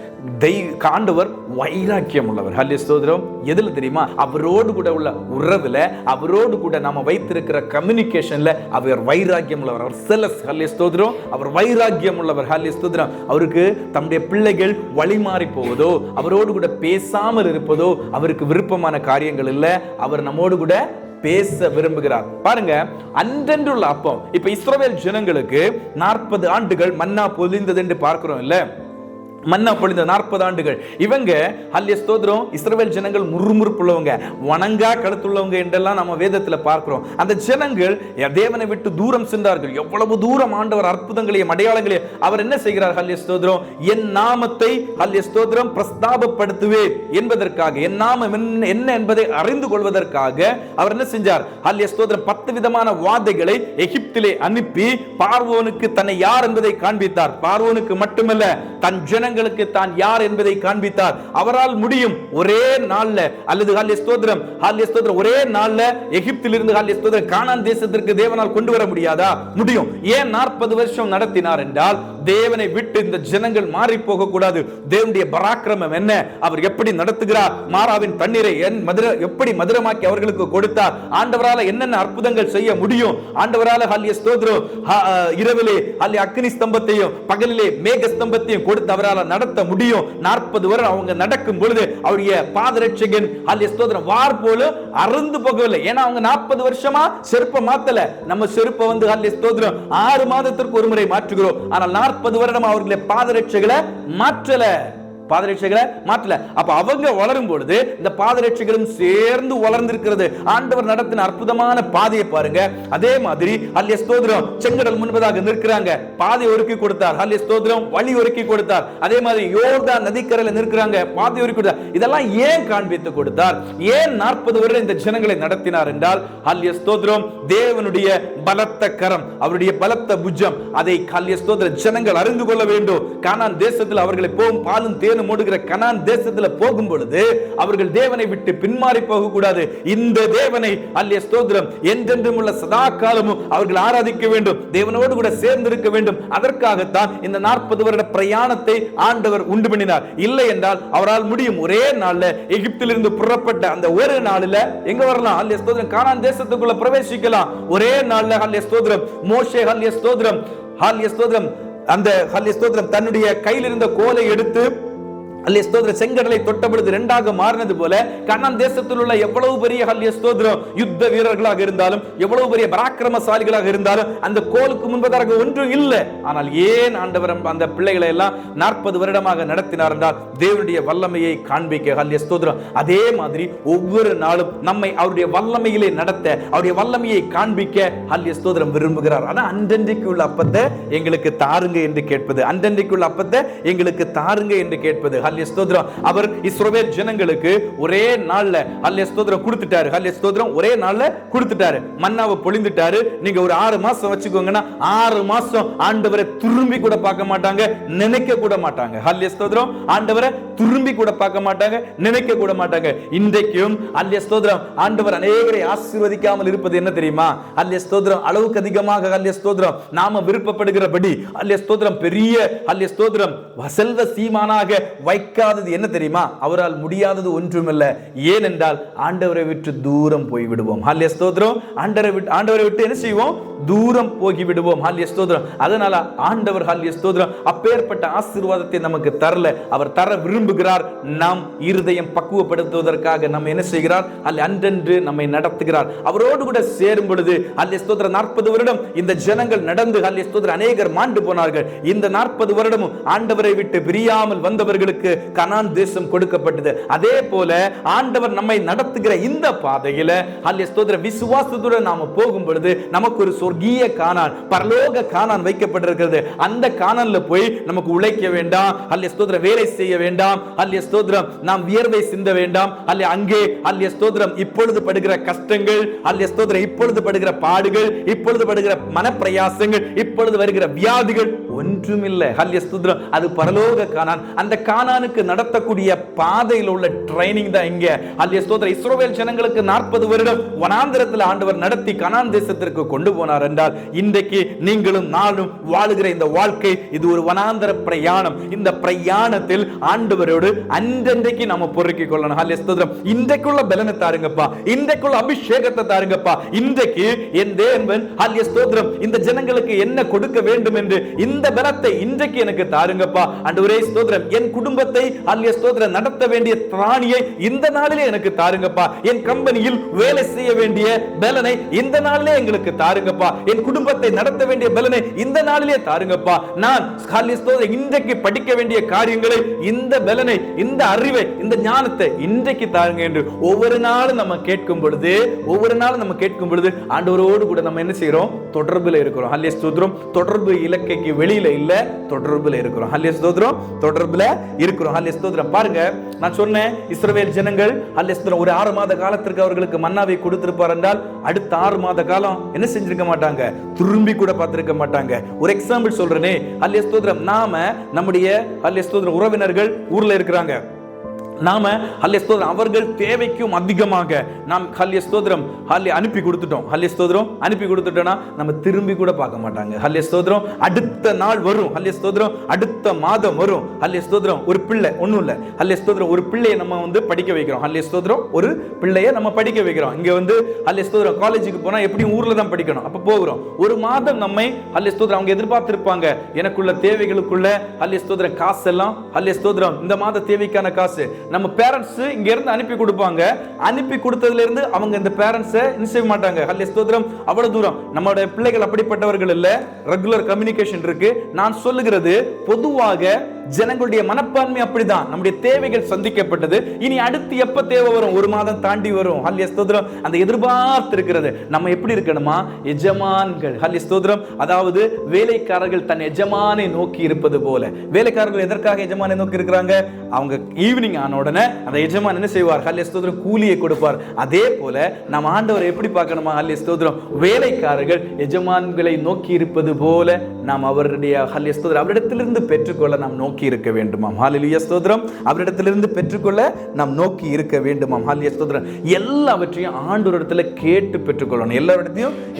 S1: ஆண்டவர் வைராக்கியம் உள்ளவர். ஹல்லேலூயா ஸ்தோத்திரம். எதுல தெரியுமா? அவரோடு கூட உள்ள உறவுல, அவரோடு கூட நாம வைத்திருக்கிற கம்யூனிகேஷன்ல அவர் வைராக்கியம் உள்ளவர். அவர் செலஸ். ஹல்லேலூயா ஸ்தோத்திரம். அவர் வைராக்கியம் உள்ளவர். ஹல்லேலூயா ஸ்தோத்திரம். அவருக்கு தம்முடைய பிள்ளைகள் வழிமாறி போவதோ, அவரோடு கூட பேசாமல் இருப்பதோ அவருக்கு விருப்பமான காரியங்கள் இல்ல. அவர் நம்மோடு கூட பேச விரும்புகிறார். பாருங்க, அன்றென்றுள்ள அப்பம். இப்ப இஸ்ரவேல் ஜனங்களுக்கு 40 ஆண்டுகள் மன்னா பொழிந்தது என்று பார்க்கிறோம் இல்ல? மன்னா பொழிந்த 40 ஆண்டுகள். இவங்க ஹல்லேலூயா ஸ்தோத்திரம் இஸ்ரவேல் ஜனங்கள் முறுமுறுப்புள்ளவங்க, வணங்கா கழுத்துள்ளவங்க என்றெல்லாம் நம்ம வேதத்துல பார்க்கிறோம். அந்த ஜனங்கள் தேவனை விட்டு தூரம் சென்றார்கள். எவ்வளவு தூரம் ஆண்டவர் அற்புதங்களையும் அடையாளங்களையும் அவர் என்ன செய்கிறார்? ஹல்லேலூயா ஸ்தோத்திரம். என் நாமத்தை ஹல்லேலூயா ஸ்தோத்திரம் பிரஸ்தாபப்படுத்துவேன் என்பதற்காக, என் நாமம் என்ன என்பதை அறிந்து கொள்வதற்காக அவர் என்ன செஞ்சார்? ஹல்லேலூயா ஸ்தோத்திரம் 10 விதமான வாதைகளை எகிப்திலே அனுப்பி பார்வோனுக்கு தன்னை யார் என்பதை காண்பித்தார். பார்வோனுக்கு மட்டுமல்ல, தன் ஜனங்களுக்கு தான் யார் என்பதை காண்பித்தார். அவரால் முடியும் ஒரே நாள்ல, அல்லது ஹல்லேலூயா ஸ்தோத்திரம் ஒரே நாள்ல எகிப்திலிருந்து ஹல்லேலூயா ஸ்தோத்திரம் கானான் தேசத்திற்கு தேவனால் கொண்டு வர முடியாதா? முடியும். ஏன் 40 வருஷம் நடத்தினார் என்றால், தேவனை விட்டு இந்த ஜனங்கள் மாறி போக கூடாது. தேவனுடைய பராக்கிரமம் என்ன, அவர் எப்படி நடத்துகிறார், மாறாவின் தண்ணீரை எப்படி மதுரமாக்கி அவர்களுக்கு கொடுத்தார், ஆண்டவரால என்னென்ன அற்புதங்கள் செய்ய முடியும், ஆண்டவரால ஹல்லேலூயா ஸ்தோத்திரம் இரவிலே ஹல்லேலூயா அக்கினி ஸ்தம்பத்தையும் பகலிலே மேக ஸ்தம்பத்தையும் கொடுத்து அவரால் நடத்த முடியும். 40 வருடம் அவங்க நடக்கும் பொழுது அவருடைய பாதரட்சகன் ஹல்லேலூயா ஸ்தோத்திரம் வார் போல அறுந்து போகவில்லை. ஏன்னா அவங்க 40 வருஷமா செருப்பை மாத்தல. நம்ம செருப்பை ஹல்லேலூயா ஸ்தோத்திரம் 6 மாதத்திற்கு ஒரு முறை மாற்றுகிறோம். ஆனால் 40 வருடம் அவர்களுடைய பாதரட்சைகளை மாற்றல. அப்ப அவங்க வளரும் பொழுது இந்த பாதரட்சைகளும் சேர்ந்து வளர்ந்திருக்கிறது. ஆண்டவர் நடத்தின அற்புதமான பாதையை பாருங்க. அதே மாதிரி ஹல்லேலூயா ஸ்தோத்திரம் செங்கடல் முன்பதாக நிற்கிறாங்க, பாதை ஒருக்கி கொடுத்தார். ஹல்லேலூயா ஸ்தோத்திரம் வழி ஒருக்கி கொடுத்தார். அதே மாதிரி யோர்தான் நதிக்கரையில் நிற்கிறாங்க, பாதை ஒருக்கி கொடுத்தார். இதெல்லாம் ஏன் காண்பித்து கொடுத்தார்? ஏன் 40 வருடம் இந்த ஜனங்களை நடத்தினார் என்றால், ஹல்லேலூயா ஸ்தோத்திரம் தேவனுடைய பலத்த கரம், அவருடைய பலத்த புஜம், அதை ஹல்லேலூயா ஸ்தோத்திரம் ஜனங்கள் அறிந்து கொள்ள வேண்டும். கானான் தேசத்தில் அவர்களை போகும் பாலும் தேனும் மூடுகிற கானான் தேசத்துல போகும் பொழுது அவர்கள் தேவனை விட்டு பின்மாறி போக கூடாது. இந்த தேவனை ஹல்லேலூயா ஸ்தோத்திரம் என்றென்றும் உள்ள சதா காலமும் அவர்கள் ஆராதிக்க வேண்டும், தேவனோடு கூட சேர்ந்து இருக்க வேண்டும். அதற்காகத்தான் இந்த 40 வருட பிரயாணத்தை ஆண்டவர் உண்டு பண்ணினார். இல்லை என்றால் அவரால் முடியும். ஒரே நாள்ல எகிப்திலிருந்து புறப்பட்ட அந்த ஒரு நாளில எங்க வரலாம்? ஹல்லேலூயா ஸ்தோத்திரம் கானான் தேசத்துக்குள்ள பிரவேசிக்கலாம். ஒரே நாள்ல ஹல்லேலூயா ஸ்தோத்திரம் மோசே ஹல்லேலூயா ஸ்தோத்திரம் அந்த ஹல்லேலூயா ஸ்தோத்திரம் தன்னுடைய கையில் இருந்த கோலை எடுத்து ஹல்லேலூயா ஸ்தோத்திரம் செங்கடலை தொட்ட பொழுது 2ஆக மாறினது போல கானான் தேசத்தில் உள்ள எவ்வளவு பெரிய ஹல்லேலூயா ஸ்தோத்திரம் யுத்த வீரர்களாக இருந்தாலும், எவ்வளவு பெரிய பராக்கிரமசாலிகளாக இருந்தாலும் அந்த கோலுக்கு முன்பதாக ஒன்றும் இல்லை. ஆனால் ஏன் ஆண்டவர் அந்த பிள்ளைகளை எல்லாம் 40 வருடமாக நடத்தினார் என்றால் தேவனுடைய வல்லமையை காண்பிக்க. ஹல்லேலூயா ஸ்தோத்திரம். அதே மாதிரி ஒவ்வொரு நாளும் நம்மை அவருடைய வல்லமையிலே நடத்த, அவருடைய வல்லமையை காண்பிக்க ஹல்லேலூயா ஸ்தோத்திரம் விரும்புகிறார். ஆனா அன்றன்றைக்கு உள்ள அப்பத்தை எங்களுக்கு தாருங்க என்று கேட்பது, அன்றன்றைக்கு உள்ள அப்பத்தை எங்களுக்கு தாருங்க என்று கேட்பது. ஹல்லேலூயா ஸ்தோத்திரம். அவர் இஸ்ரவேல் ஜனங்களுக்கு ஒரே நாள்ல ஹல்லேலூயா ஸ்தோத்திரம் கொடுத்துட்டாரு. ஹல்லேலூயா ஸ்தோத்திரம் ஒரே நாள்ல கொடுத்துட்டாரு. மன்னாவை பொழிந்துட்டாரு. நீங்க ஒரு 6 மாசம் வச்சுக்கோங்கன்னா 6 மாசம் ஆண்டவரை திரும்பி கூட பார்க்க மாட்டாங்க, நினைக்க கூட மாட்டாங்க. ஹல்லேலூயா ஸ்தோத்திரம். ஆண்டவரை திரும்பி கூட பார்க்க மாட்டாங்க, நினைக்க கூட மாட்டாங்க. இன்றைக்கும் ஹல்லேலூயா ஸ்தோத்திரம் ஆண்டவர் அநேகரை ஆசீர்வதிக்காமல் இருப்பது என்ன தெரியுமா? ஹல்லேலூயா ஸ்தோத்திரம் அளவுக்கு அதிகமாக ஹல்லேலூயா ஸ்தோத்திரம் நாம விருப்பப்படுகிறபடி ஹல்லேலூயா ஸ்தோத்திரம் பெரிய ஹல்லேலூயா ஸ்தோத்திரம் செல்வ சீமானாக வைக்காதது என்ன தெரியுமா? அவரால் முடியாதது ஒன்றுமில்லை. ஏனென்றால் ஆண்டவரை விட்டு தூரம் போய் விடுவோம். ஹல்லேலூயா ஸ்தோத்திரம். ஆண்டவரை விட்டு என்ன செய்வோம்? தூரம் போகி விடுவோம். ஹல்லேலூயா ஸ்தோத்திரம். அதனால ஆண்டவர் ஹல்லேலூயா ஸ்தோத்திரம் அப்பேற்பட்ட ஆசீர்வாதத்தை நமக்கு தரல, அவர் தர விரும்புகிறார். நாம் இருதயம் பக்குவப்படுத்துவதற்காக நம்ம என்ன செய்கிறார்? அன்றென்று நம்மை நடத்துகிறார். அவரோடு கூட சேரும் பொழுது ஹல்லேலூயா ஸ்தோத்திரம் 40 வருடம் இந்த ஜனங்கள் நடந்து ஹல்லேலூயா ஸ்தோத்திரம் அநேகர் மாண்டு போனார்கள். இந்த 40 வருடமும் ஆண்டவரை விட்டு பிரியாமல் வந்தவர்களுக்கு கனான் தேசம் கொடுக்கப்பட்டது. அதே போல ஆண்டவர் நம்மை நடத்துகிற இந்த பாதையில ஹல்லேலூயா ஸ்தோத்திரம் விசுவாசத்துடன் நாம போகும் பொழுது நமக்கு ஒரு சொர்க்கீய கானான், பரலோக கானான் வைக்கப்பட்டிருக்கிறது. அந்த கானான்ல போய் நமக்கு உழைக்க வேண்டாம், ஹல்லேலூயா ஸ்தோத்திரம் வேலை செய்ய வேண்டாம், ஹல்லேலூயா ஸ்தோத்திரம் நாம் வியர்வை சிந்த வேண்டாம். அங்கே ஹல்லேலூயா ஸ்தோத்திரம் இப்பொழுது படுகிற கஷ்டங்கள், ஹல்லேலூயா ஸ்தோத்திரம் இப்பொழுது படுகிற பாடுகள், இப்பொழுது படுகிற மனப்பிரயாசங்கள், இப்பொழுது வருகிற வியாதிகள் ஒன்றுமில்லை. ஹல்லேலூயா ஸ்தோத்திரம் அது பரலோக கானான். அந்த கானானுக்கு நடத்தக்கூடிய பாதையில் உள்ள ட்ரைனிங் தான் இங்க. ஹல்லேலூயா ஸ்தோத்திரம் இஸ்ரவேல் ஜனங்களுக்கு 40 வருடம் வனாந்திரத்தில் ஆண்டவர் நடத்தி கனான் தேசத்திற்கு கொண்டு போனார் என்றால், இன்றைக்கு நீங்களும் நானும் வாழுகிற இந்த வாழ்க்கை இது ஒரு வனாந்திர பிரயாணம். இந்த பிரயாணத்தில் ஆண்டவரோடு அன்றன்றைக்கு நாம பொறுக்கிக் கொள்ளணும். ஹல்லேலூயா ஸ்தோத்திரம். இன்றைக்குள்ள பலனை தாருங்கப்பா, இன்றைக்குள்ள அபிஷேகத்தை தாருங்கப்பா. இன்றைக்கு என் தேவன் ஹல்லேலூயா ஸ்தோத்திரம் இந்த ஜனங்களுக்கு என்ன கொடுக்க வேண்டும் என்று இந்த பலத்தை இன்றைக்கு எனக்கு தாருங்கப்பா. ஆண்டவரே ஸ்தோத்திரம் என் குடும்பத்தை ஹல்லேலூயா ஸ்தோத்திரம் நடத்த வேண்டிய திராணியை இந்த நாளிலே எனக்கு தாருங்கப்பா. என் கம்பெனியில் வேலை செய்ய வேண்டிய பலனை இந்த நாளிலே எங்களுக்கு தாருங்கப்பா. என் குடும்பத்தை நடத்த வேண்டிய பலனை இந்த நாளிலே தாருங்கப்பா. நான் ஹல்லேலூயா ஸ்தோத்திரம் இன்றைக்கு படிக்க வேண்டிய காரியங்களை, இந்த பலனை, இந்த அறிவை, இந்த ஞானத்தை இன்றைக்கு தாருங்க என்று ஒவ்வொரு நாளும் நம்ம கேட்கும் பொழுது, ஆண்டவரோடு கூட நம்ம என்ன செய்றோம்? தொடர்புல இருக்கிறோம். ஹல்லேலூயா ஸ்தோத்திரம். தொடர்பு இலக்கைக்கு வெளியில இல்ல, தொடர்புல இருக்கிறோம். ஹல்லேலூயா ஸ்தோத்திரம். தொடர்புல இருக்கிறோம். ஹல்லேலூயா ஸ்தோத்திரம். பாருங்க, நான் சொன்னேன் இஸ்ரவேல் ஜனங்கள் ஹல்லேலூயா ஸ்தோத்திரம் ஒரு 6 மாத காலத்திற்கு அவர்களுக்கு மன்னாவை கொடுத்திருப்பார் என்றால், அடுத்த 6 மாத காலம் என்ன செஞ்சிருக்க மாட்டாங்க? திரும்பி கூட பார்த்திருக்க மாட்டாங்க. ஒரு எக்ஸாம்பிள் சொல்றேனே, ஹல்லேலூயா ஸ்தோத்திரம் நாம நம்முடைய ஹல்லேலூயா ஸ்தோத்திரம் உறவினர்கள் ஊர்ல இருக்கிறாங்க. நாம ஹல்லேலூயா ஸ்தோத்திரம் அவர்கள் தேவைக்கும் அதிகமாக நாம் ஹல்லேலூயா ஸ்தோத்திரம் அனுப்பி கொடுத்துட்டோம். ஹல்லேலூயா ஸ்தோத்திரம் அனுப்பி கொடுத்துட்டோம்னா நம்ம திரும்பி கூட பார்க்க மாட்டாங்க. ஹல்லேலூயா ஸ்தோத்திரம் அடுத்த நாள் வரும், ஹல்லேலூயா ஸ்தோத்திரம் அடுத்த மாதம் வரும். ஹல்லேலூயா ஸ்தோத்திரம் ஒரு பிள்ளை ஒண்ணும் இல்ல, ஹல்லேலூயா ஸ்தோத்திரம் ஒரு பிள்ளையை நம்ம படிக்க வைக்கிறோம். ஹல்லேலூயா ஸ்தோத்திரம் ஒரு பிள்ளையை நம்ம படிக்க வைக்கிறோம். இங்க ஹல்லேலூயா ஸ்தோத்திரம் காலேஜுக்கு போனா எப்படியும் ஊர்ல தான் படிக்கணும். அப்ப போகிறோம். ஒரு மாதம் நம்மை ஹல்லேலூயா ஸ்தோத்திரம் அவங்க எதிர்பார்த்திருப்பாங்க, எனக்குள்ள தேவைகளுக்குள்ள ஹல்லேலூயா ஸ்தோத்திரம் காசு எல்லாம் ஹல்லேலூயா ஸ்தோத்திரம் இந்த மாத தேவைக்கான காசு நம்ம பேரண்ட்ஸ் இங்க இருந்து அனுப்பி கொடுப்பாங்க. அனுப்பி கொடுத்ததுல இருந்து அவங்க இந்த பேரண்ட்ஸ் என்ன செய்ய மாட்டாங்க. ஹல்லேலூயா ஸ்தோத்திரம் அவ்வளவு தூரம் நம்மளுடைய பிள்ளைகள் அப்படிப்பட்டவர்கள் இல்ல, ரெகுலர் கம்யூனிகேஷன் இருக்கு. நான் சொல்லுகிறது பொதுவாக ஜனங்களுடைய மனப்பான்மை அப்படிதான். நம்முடைய தேவைகள் சந்திக்கப்பட்டது, இனி அடுத்து எப்ப தேவை வரும்? ஒரு மாதம் தாண்டி வரும். ஹல்லேலூயா ஸ்தோத்திரம் அந்த எதிர்பார்த்து இருக்கிறது. நம்ம எப்படி இருக்கணுமா? எஜமான்கள். ஹல்லேலூயா ஸ்தோத்திரம் அதாவது வேலைக்காரர்கள் தன் எஜமானை நோக்கி இருப்பது போல. வேலைக்காரர்கள் எதற்காக எஜமானை நோக்கி இருக்கிறாங்க? அவங்க ஈவினிங் ஆன உடனே அந்த எஜமான் என்ன செய்வார்? ஹல்லேலூயா ஸ்தோத்திரம் கூலியை கொடுப்பார். அதே போல நம்ம ஆண்டவரை எப்படி பார்க்கணுமா? ஹல்லேலூயா ஸ்தோத்திரம் வேலைக்காரர்கள் எஜமான்களை நோக்கி இருப்பது போல நாம் அவருடைய ஹல்லேலூயா ஸ்தோத்திரம் அவரிடத்திலிருந்து பெற்றுக்கொள்ள நாம் நோக்கி இருக்க வேண்டுமாம். ஹல்லேலூயா ஸ்தோத்திரம் அவரிடத்திலிருந்து பெற்றுக்கொள்ள நாம் நோக்கி இருக்க வேண்டுமாம். ஹல்லேலூயா ஸ்தோத்திரம் எல்லாவற்றையும் ஆண்டவரிடத்துல கேட்டு பெற்றுக்கொள்ளணும்.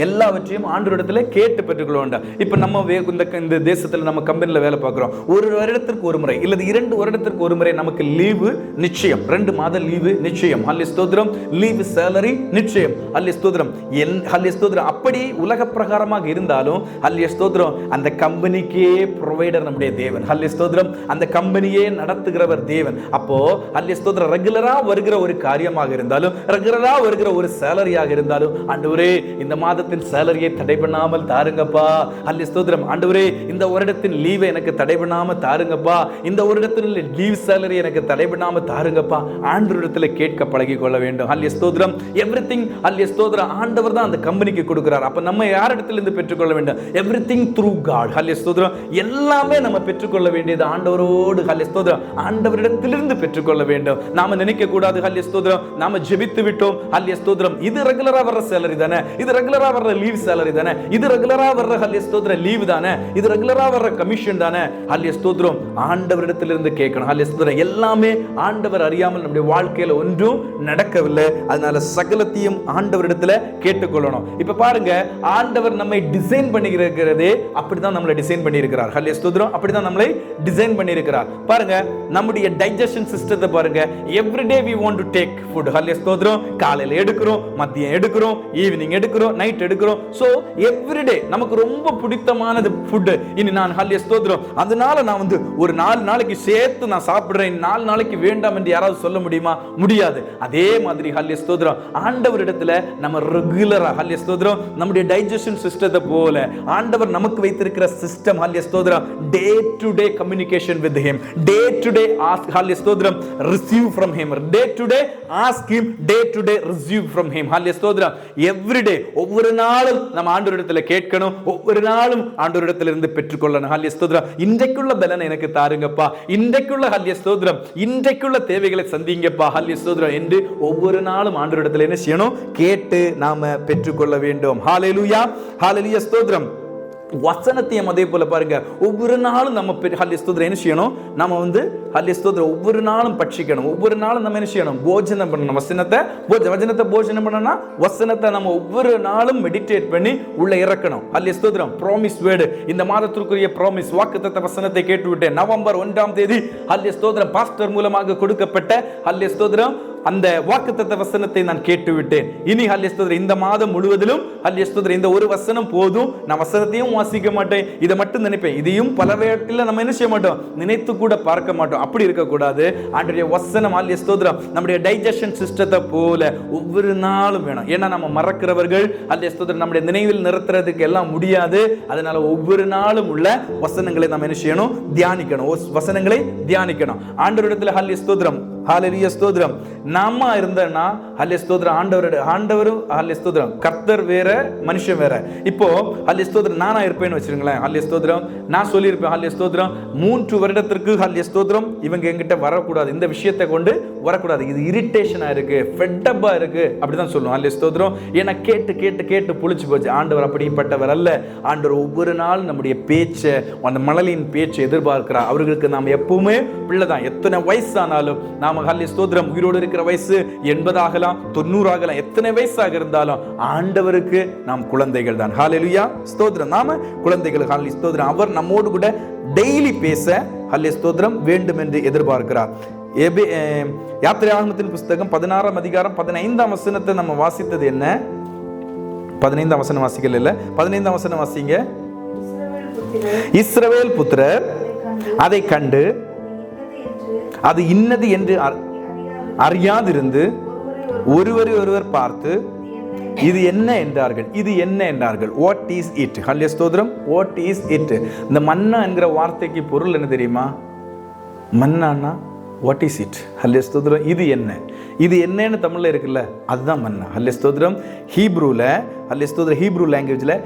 S1: எல்லாவற்றையும் ஆண்டவரிடத்துல கேட்டு பெற்றுக்கொள்ள வேண்டாம். இப்ப நம்ம இந்த தேசத்துல நம்ம கம்பெனில வேலை பார்க்கிறோம். ஒரு வருடத்திற்கு ஒரு முறை இல்லது 2 வருடத்திற்கு ஒரு முறை நமக்கு லீவு நிச்சயம். 2 மாத லீவு நிச்சயம். ஹல்லேலூயா ஸ்தோத்திரம் லீவு சேலரி நிச்சயம். ஹல்லேலூயா ஸ்தோத்திரம் ஹல்லேலூயா ஸ்தோத்திரம் அப்படி உலக பிரகாரமாக இருந்தாலும் ஹல்லேலூயா ஸ்தோத்திரம் அந்த கம்பெனிக்கே ப்ரொவைடர் நம்முடைய தேவன். ஹல்லேலூயா ஸ்தோத்திரம் அந்த கம்பெனியே நடத்துகிறவர் தேவன். அப்போ ஹல்லேலூயா ஸ்தோத்திரம் ரெகுலரா வருகிற ஒரு காரியமாக இருந்தாலும், ரெகுலரா வருகிற ஒரு சேலரியாக இருந்தாலும், ஆண்டவரே இந்த மாதத்தின் சேலரியை தடை பண்ணாமல் தாருங்கப்பா. ஹல்லேலூயா ஸ்தோத்திரம் ஆண்டவரே இந்த வருடத்தின் லீவை எனக்கு தடை பண்ணாம தாருங்கப்பா. இந்த வருடத்தின் லீவ் சேலரி எனக்கு தடை பண்ணாம தாருங்கப்பா. ஆண்டவரிடத்துல கேட்க பழகி கொள்ள வேண்டும். ஹல்லேலூயா ஸ்தோத்திரம் எவ்ரிதிங் ஹல்லேலூயா ஸ்தோத்திரம் ஆண்டவர் தான் அந்த கம்பெனிக்கு கொடுக்கிறார். அப்ப நம்ம யாரிடத்துல இருந்து பெற்றுக்கொள்ள வேண்டும்? Everything through God. ஹல்லேலூயா ஸ்தோத்திரம் எல்லாமே நம்ம பெற்றுக்கொள்ள வேண்டியது ஆண்டவரோடு ஹல்லேலூயா ஸ்தோத்திரம் ஆண்டவரிடத்திலிருந்து பெற்றுக்கொள்ள வேண்டும். நாம நினைக்க கூடாது ஹல்லேலூயா ஸ்தோத்திரம் நாம ஜெபித்து விட்டோம், ஹல்லேலூயா ஸ்தோத்திரம் இது ரெகுலரா வர்ற சேலரி தானே, இது ரெகுலரா வர்ற லீவ் சேலரி தானே, இது ரெகுலரா வர்ற ஹல்லேலூயா ஸ்தோத்திரம் லீவ் தானே, இது ரெகுலரா வர்ற கமிஷன் தானே. ஹல்லேலூயா ஸ்தோத்திரம் ஆண்டவரிடத்திலிருந்து கேட்கணும். ஹல்லேலூயா ஸ்தோத்திரம் எல்லாமே ஆண்டவர் அறியாமல் நம்முடைய வாழ்க்கையில ஒன்றும் நடக்கவில்லை. அதனால சகலத்தையும் ஆண்டவரிடத்துல கேட்டுக்கொள்ளணும். இப்ப பாருங்க, ஆண்டவர் நம்மை டிசைன் பண்ணிக்கிறதே அப்படிதான் நம்மளை டிசைன் பண்ணி இருக்கிறார். ஹல்லேலூயா ஸ்தோத்திரம் அப்படிதான் நம்மளை டிசைன் பண்ணி இருக்கிறார். பாருங்க, நம்முடைய டைஜஷன் சிஸ்டத்தை பாருங்க. Everyday we want to take food. ஹல்லேலூயா ஸ்தோத்திரம். காலையில எடுக்கிறோம், மதியம் எடுக்கிறோம், ஈவினிங் எடுக்கிறோம், நைட் எடுக்கிறோம். சோ எவ்ரிடே நமக்கு ரொம்ப பிடித்தமானது ஃபுட். இனி நான் ஹல்லேலூயா ஸ்தோத்திரம் அதனால நான் ஒரு 4 நாளைக்கு சேர்த்து நான் சாப்பிடுறேன், 4 நாளைக்கு வேண்டாம் என்று யாராவது சொல்ல முடியுமா? முடியாது. அதே மாதிரி ஹல்லேலூயா ஸ்தோத்திரம் ஆண்டவரிடத்துல நம்ம ரெகுலரா ஹல்லேலூயா ஸ்தோத்திரம் நம்முடைய டைஜஷன் சிஸ்டத்தை போல ஆண்டவர் நமக்கு வைத்திருக்கிற சிஸ்டம் ஹல்லேலூயா ஸ்தோத்திரம் day to day communication with him, day to day ask ஹல்லேலூயா ஸ்தோத்திரம் receive from him, day to day ask him, day to day receive from him. ஹல்லேலூயா ஸ்தோத்திரம் எவ்ரிடே ஒவ்வொரு நாளும் நம்ம ஆண்டவரிடத்துல கேட்கணும், ஒவ்வொரு நாளும் ஆண்டவரிடத்துல இருந்து பெற்றுக்கொள்ளணும். ஹல்லேலூயா ஸ்தோத்திரம் இன்றைக்குள்ள பலனை எனக்கு தாருங்கப்பா, இன்றைக்குள்ள ஹல்லேலூயா ஸ்தோத்திரம் இன்றைக்குள்ள தேவைகளை சந்திங்கப்பா ஹல்லேலூயா ஸ்தோத்திரம் என்று ஒவ்வொரு நாளும் ஆண்டவரிடத்துல என்ன செய்யணும்? கேட்டு நாம பெற்றுக்கொள்ள வேண்டும். ஹல்லேலூயா ஹல்லேலூயா ஸ்தோத்திரம். வசனத்தையும் அதே போல பாருங்க, ஒவ்வொரு நாளும் நம்ம ஹல்லேலூயா ஸ்தோத்திரம் என்ன செய்யணும்? நம்ம ஹல்லேலூயா ஸ்தோத்திரம் ஒவ்வொரு நாளும் பட்சிக்கணும், ஒவ்வொரு நாளும் நம்ம என்ன செய்யணும்? போஜனம் பண்ணணும். வசனத்தை போஜனம் பண்ணணும்னா வசனத்தை நம்ம ஒவ்வொரு நாளும் மெடிடேட் பண்ணி உள்ள இறக்கணும். ஹல்லேலூயா ஸ்தோத்திரம். ப்ராமிஸ் வேர்டு, இந்த மாதத்திற்குரிய ப்ராமிஸ் வாக்குத்தத்த வசனத்தை கேட்டுவிட்டேன். நவம்பர் 1ஆம் தேதி ஹல்லேலூயா ஸ்தோத்திரம் பாஸ்டர் மூலமாக கொடுக்கப்பட்ட ஹல்லேலூயா ஸ்தோத்திரம் அந்த வாக்குத்தத்த வசனத்தை நான் கேட்டுவிட்டேன். இனி ஹல்லேலூயா ஸ்தோத்திரம் இந்த மாதம் முழுவதிலும் ஹல்லேலூயா ஸ்தோத்திரம் இந்த ஒரு வசனம் போதும், நான் வசனத்தையும் வாசிக்க மாட்டேன், இதை மட்டும் நினைப்பேன். இதையும் பல வேளைகளில் நம்ம என்ன செய்ய மாட்டோம்? நினைத்து கூட பார்க்க மாட்டோம். அப்படி இருக்கக்கூடாது. ஆண்டவருடைய வசனம் ஹல்லேலூயா ஸ்தோத்திரம் நம்முடைய டைஜஷன் சிஸ்டத்தை போல ஒவ்வொரு நாளும் வேணும். ஏன்னா நம்ம மறக்கிறவர்கள் ஹல்லேலூயா ஸ்தோத்திரம் நம்முடைய நினைவில் நிறுத்துறதுக்கு எல்லாம் முடியாது. அதனால ஒவ்வொரு நாளும் உள்ள வசனங்களை நம்ம என்ன செய்யணும்? தியானிக்கணும், வசனங்களை தியானிக்கணும். ஆண்டவரிடத்தில் ஹல்லேலூயா ஸ்தோத்திரம் ஹல்லேலூயா ஸ்தோத்திரம் நாம இருந்தனா ஹல்லேலூயா ஸ்தோத்திரம் ஆண்டவரும் ஹல்லேலூயா ஸ்தோத்திரம் கர்த்தர் வேற மனுஷன் வேற. இப்போ ஹல்லேலூயா ஸ்தோத்திரம் நானா இருப்பேன்னு வச்சிருங்களேன். ஹல்லேலூயா ஸ்தோத்திரம் நான் சொல்லியிருப்பேன் ஹல்லேலூயா ஸ்தோத்திரம் 3 வருடத்திற்கு ஹல்லேலூயா ஸ்தோத்திரம் இவங்க என்கிட்ட வரக்கூடாது, இந்த விஷயத்தை கொண்டு வரக்கூடாது, இது இரிட்டேஷனா இருக்கு, ஃபெட்டப்பா இருக்கு, அப்படிதான் சொல்லுவோம் ஹல்லேலூயா ஸ்தோத்திரம். ஏன்னா கேட்டு கேட்டு கேட்டு புளிச்சு போச்சு. ஆண்டவர் அப்படிப்பட்டவர் அல்ல. ஆண்டவர் ஒவ்வொரு நாள் நம்முடைய பேச்சை, அந்த மழலையின் பேச்சை எதிர்பார்க்கிறார். அவர்களுக்கு நாம் எப்பவுமே பிள்ளைதான். எத்தனை வயசானாலும் நாம ஹல்லேலூயா ஸ்தோத்திரம் உயிரோடு இருக்கிற வயசு 80 ஆகலாம், 90 ஆகலாம், எத்தனை வயசாக இருந்தாலும் ஆண்டவருக்கு நாம் குழந்தைகள் தான். ஹல்லேலூயா ஸ்தோத்திரம். நாம குழந்தைகள். ஹல்லேலூயா ஸ்தோத்திரம். அவர் நம்மோடு கூட டெய்லி பேச ஹல்லேலூயா ஸ்தோத்திரம் வேண்டும் என்று எதிர்பார்க்கிறார். யாத்திராகமத்தின் புஸ்தகம் 16ஆம் அதிகாரம் 15ஆம் வசனத்தை நம்ம வாசித்தது என்ன? 15ஆம் வசனம் வாசிக்கல, இல்ல 15ஆம் வசனம் வாசிங்க. இஸ்ரவேல் புத்திரர் அதை கண்டு அது இன்னது என்று அறியாதிருந்து ஒருவர் பார்த்து இது என்ன என்றார்கள். இது என்ன என்றார்கள். What is it? ஹல்லேலூயா ஸ்தோத்திரம். What is it? இந்த மன்னா என்கிற வார்த்தைக்கு பொருள் என்ன தெரியுமா? மன்னானா வாட் இஸ் இட்? ஹல்லேலூயா ஸ்தோத்திரம். இது என்ன? இது என்னன்னு தமிழ்ல இருக்குல்ல, அதுதான் மன்னா. ஹல்லேலூயா ஸ்தோத்திரம். ஹீப்ரூல ஹல்லேலூயா ஸ்தோத்திரம் ஹீப்ரூ லாங்குவேஜ்ல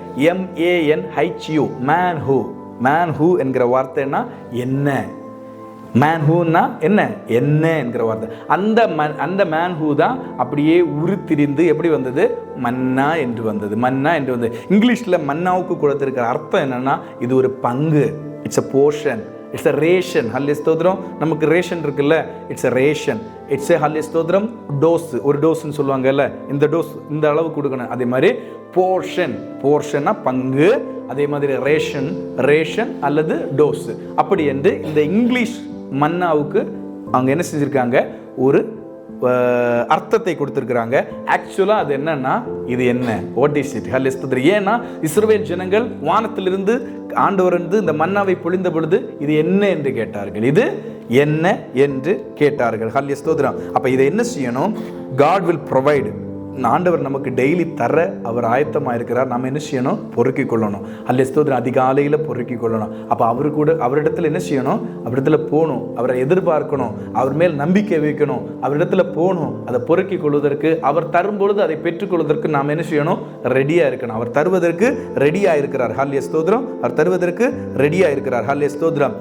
S1: MANHU மேன் ஹூ என்கிற வார்த்தைன்னா என்ன? மேன் ஹூன்னா என்ன? என்ன என்கிற வார்த்தை. அந்த மேன் ஹூ தான் அப்படியே உருத்திரிந்து எப்படி வந்தது? மன்னா என்று வந்தது. மன்னா என்று வந்தது. இங்கிலீஷ்ல மன்னாவுக்கு கொடுத்திருக்கிற அர்த்தம் என்னன்னா, இது ஒரு பங்கு. It's a portion, it's a ration. ஹல்லேலூயா ஸ்தோத்திரம். நமக்கு ரேஷன் இருக்குல்ல, it's a ration. It's a ஹல்லேலூயா ஸ்தோத்திரம் டோஸ். ஒரு டோஸ்ன்னு சொல்லுவாங்கல்ல, இந்த டோஸ் இந்த அளவு கொடுக்கணும். அதே மாதிரி போர்ஷன்னா பங்கு. அதே மாதிரி ரேஷன் அல்லது டோஸ். அப்படி என்று இந்த இங்கிலீஷ் மன்னாவுக்கு அவங்க என்ன செஞ்சிருக்காங்க? ஒரு அர்த்தத்தை கொடுத்திருக்கிறாங்க. ஆக்சுவலா அது என்னன்னா, இது என்ன? What is it? ஹல்லேலூயா ஸ்தோத்திரம். ஏன்னா இஸ்ரவேல் ஜனங்கள் வானத்திலிருந்து ஆண்டவர் இந்த மன்னாவை பொழிந்த பொழுது இது என்ன என்று கேட்டார்கள். இது என்ன என்று கேட்டார்கள். ஹல்லேலூயா ஸ்தோத்திரம். அப்ப இதை என்ன செய்யணும்? God will provide. ஆண்டவர் நமக்கு டெய்லி தர அவர் ஆயத்தமாக இருக்கிறார். நம்ம என்ன செய்யணும்? பொறுக்கி கொள்ளணும். ஹல்லேலூயா ஸ்தோத்திரம். அதிகாலையில் பொறுக்கி கொள்ளணும். அப்போ அவரிடத்துல என்ன செய்யணும்? அவரிடத்துல போகணும், அவரை எதிர்பார்க்கணும், அவர் மேல் நம்பிக்கை வைக்கணும், அவரிடத்துல போகணும். அதை பொறுக்கி கொள்வதற்கு, அவர் தரும்பொழுது அதை பெற்றுக்கொள்வதற்கு நாம் என்ன செய்யணும்? ரெடியாக இருக்கணும். அவர் தருவதற்கு ரெடியாக இருக்கிறார். ஹல்லேலூயா ஸ்தோத்திரம். அவர் தருவதற்கு ரெடியாக இருக்கிறார். ஹல்லேலூயா ஸ்தோத்திரம்.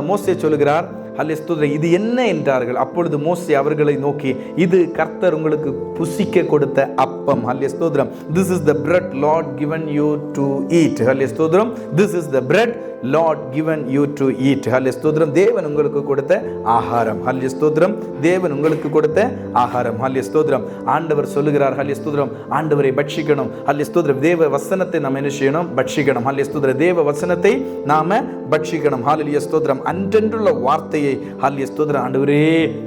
S1: மோசே சொல்லுகிறார், ஹல்லேலூயா ஸ்தோத்திரம், இது என்ன என்றார்கள். அப்பொழுது மோசே அவர்களை நோக்கி, இது கர்த்தர் உங்களுக்கு புசிக்க கொடுத்த அப்பம். ஹல்லேலூயா ஸ்தோத்திரம். This is the bread Lord given you to eat. ஹல்லேலூயா ஸ்தோத்திரம். This is the bread Lord given you to eat. ஹல்லேலூயா ஸ்தோத்திரம். தேவன் உங்களுக்கு கொடுத்த ஆகாரம். ஹல்லேலூயா ஸ்தோத்திரம். தேவன் உங்களுக்கு கொடுத்த ஆகாரம். ஹல்லேலூயா ஸ்தோத்திரம். ஆண்டவர் சொல்லுகிறார், ஹல்லேலூயா ஸ்தோத்திரம், ஆண்டவரை பட்சிக்கணும். ஹல்லேலூயா ஸ்தோத்திரம். தேவ வசனத்தை நாம் என்ன செய்யணும்? பட்சிக்கணும். ஹல்லேலூயா ஸ்தோத்திரம். தேவ வசனத்தை நாம பட்சிக்கணும். ஹல்லேலூயா ஸ்தோத்திரம். அன்றென்றுள்ள வார்த்தையை ஹல்லேலூயா ஸ்தோத்திரம் ஆண்டவரே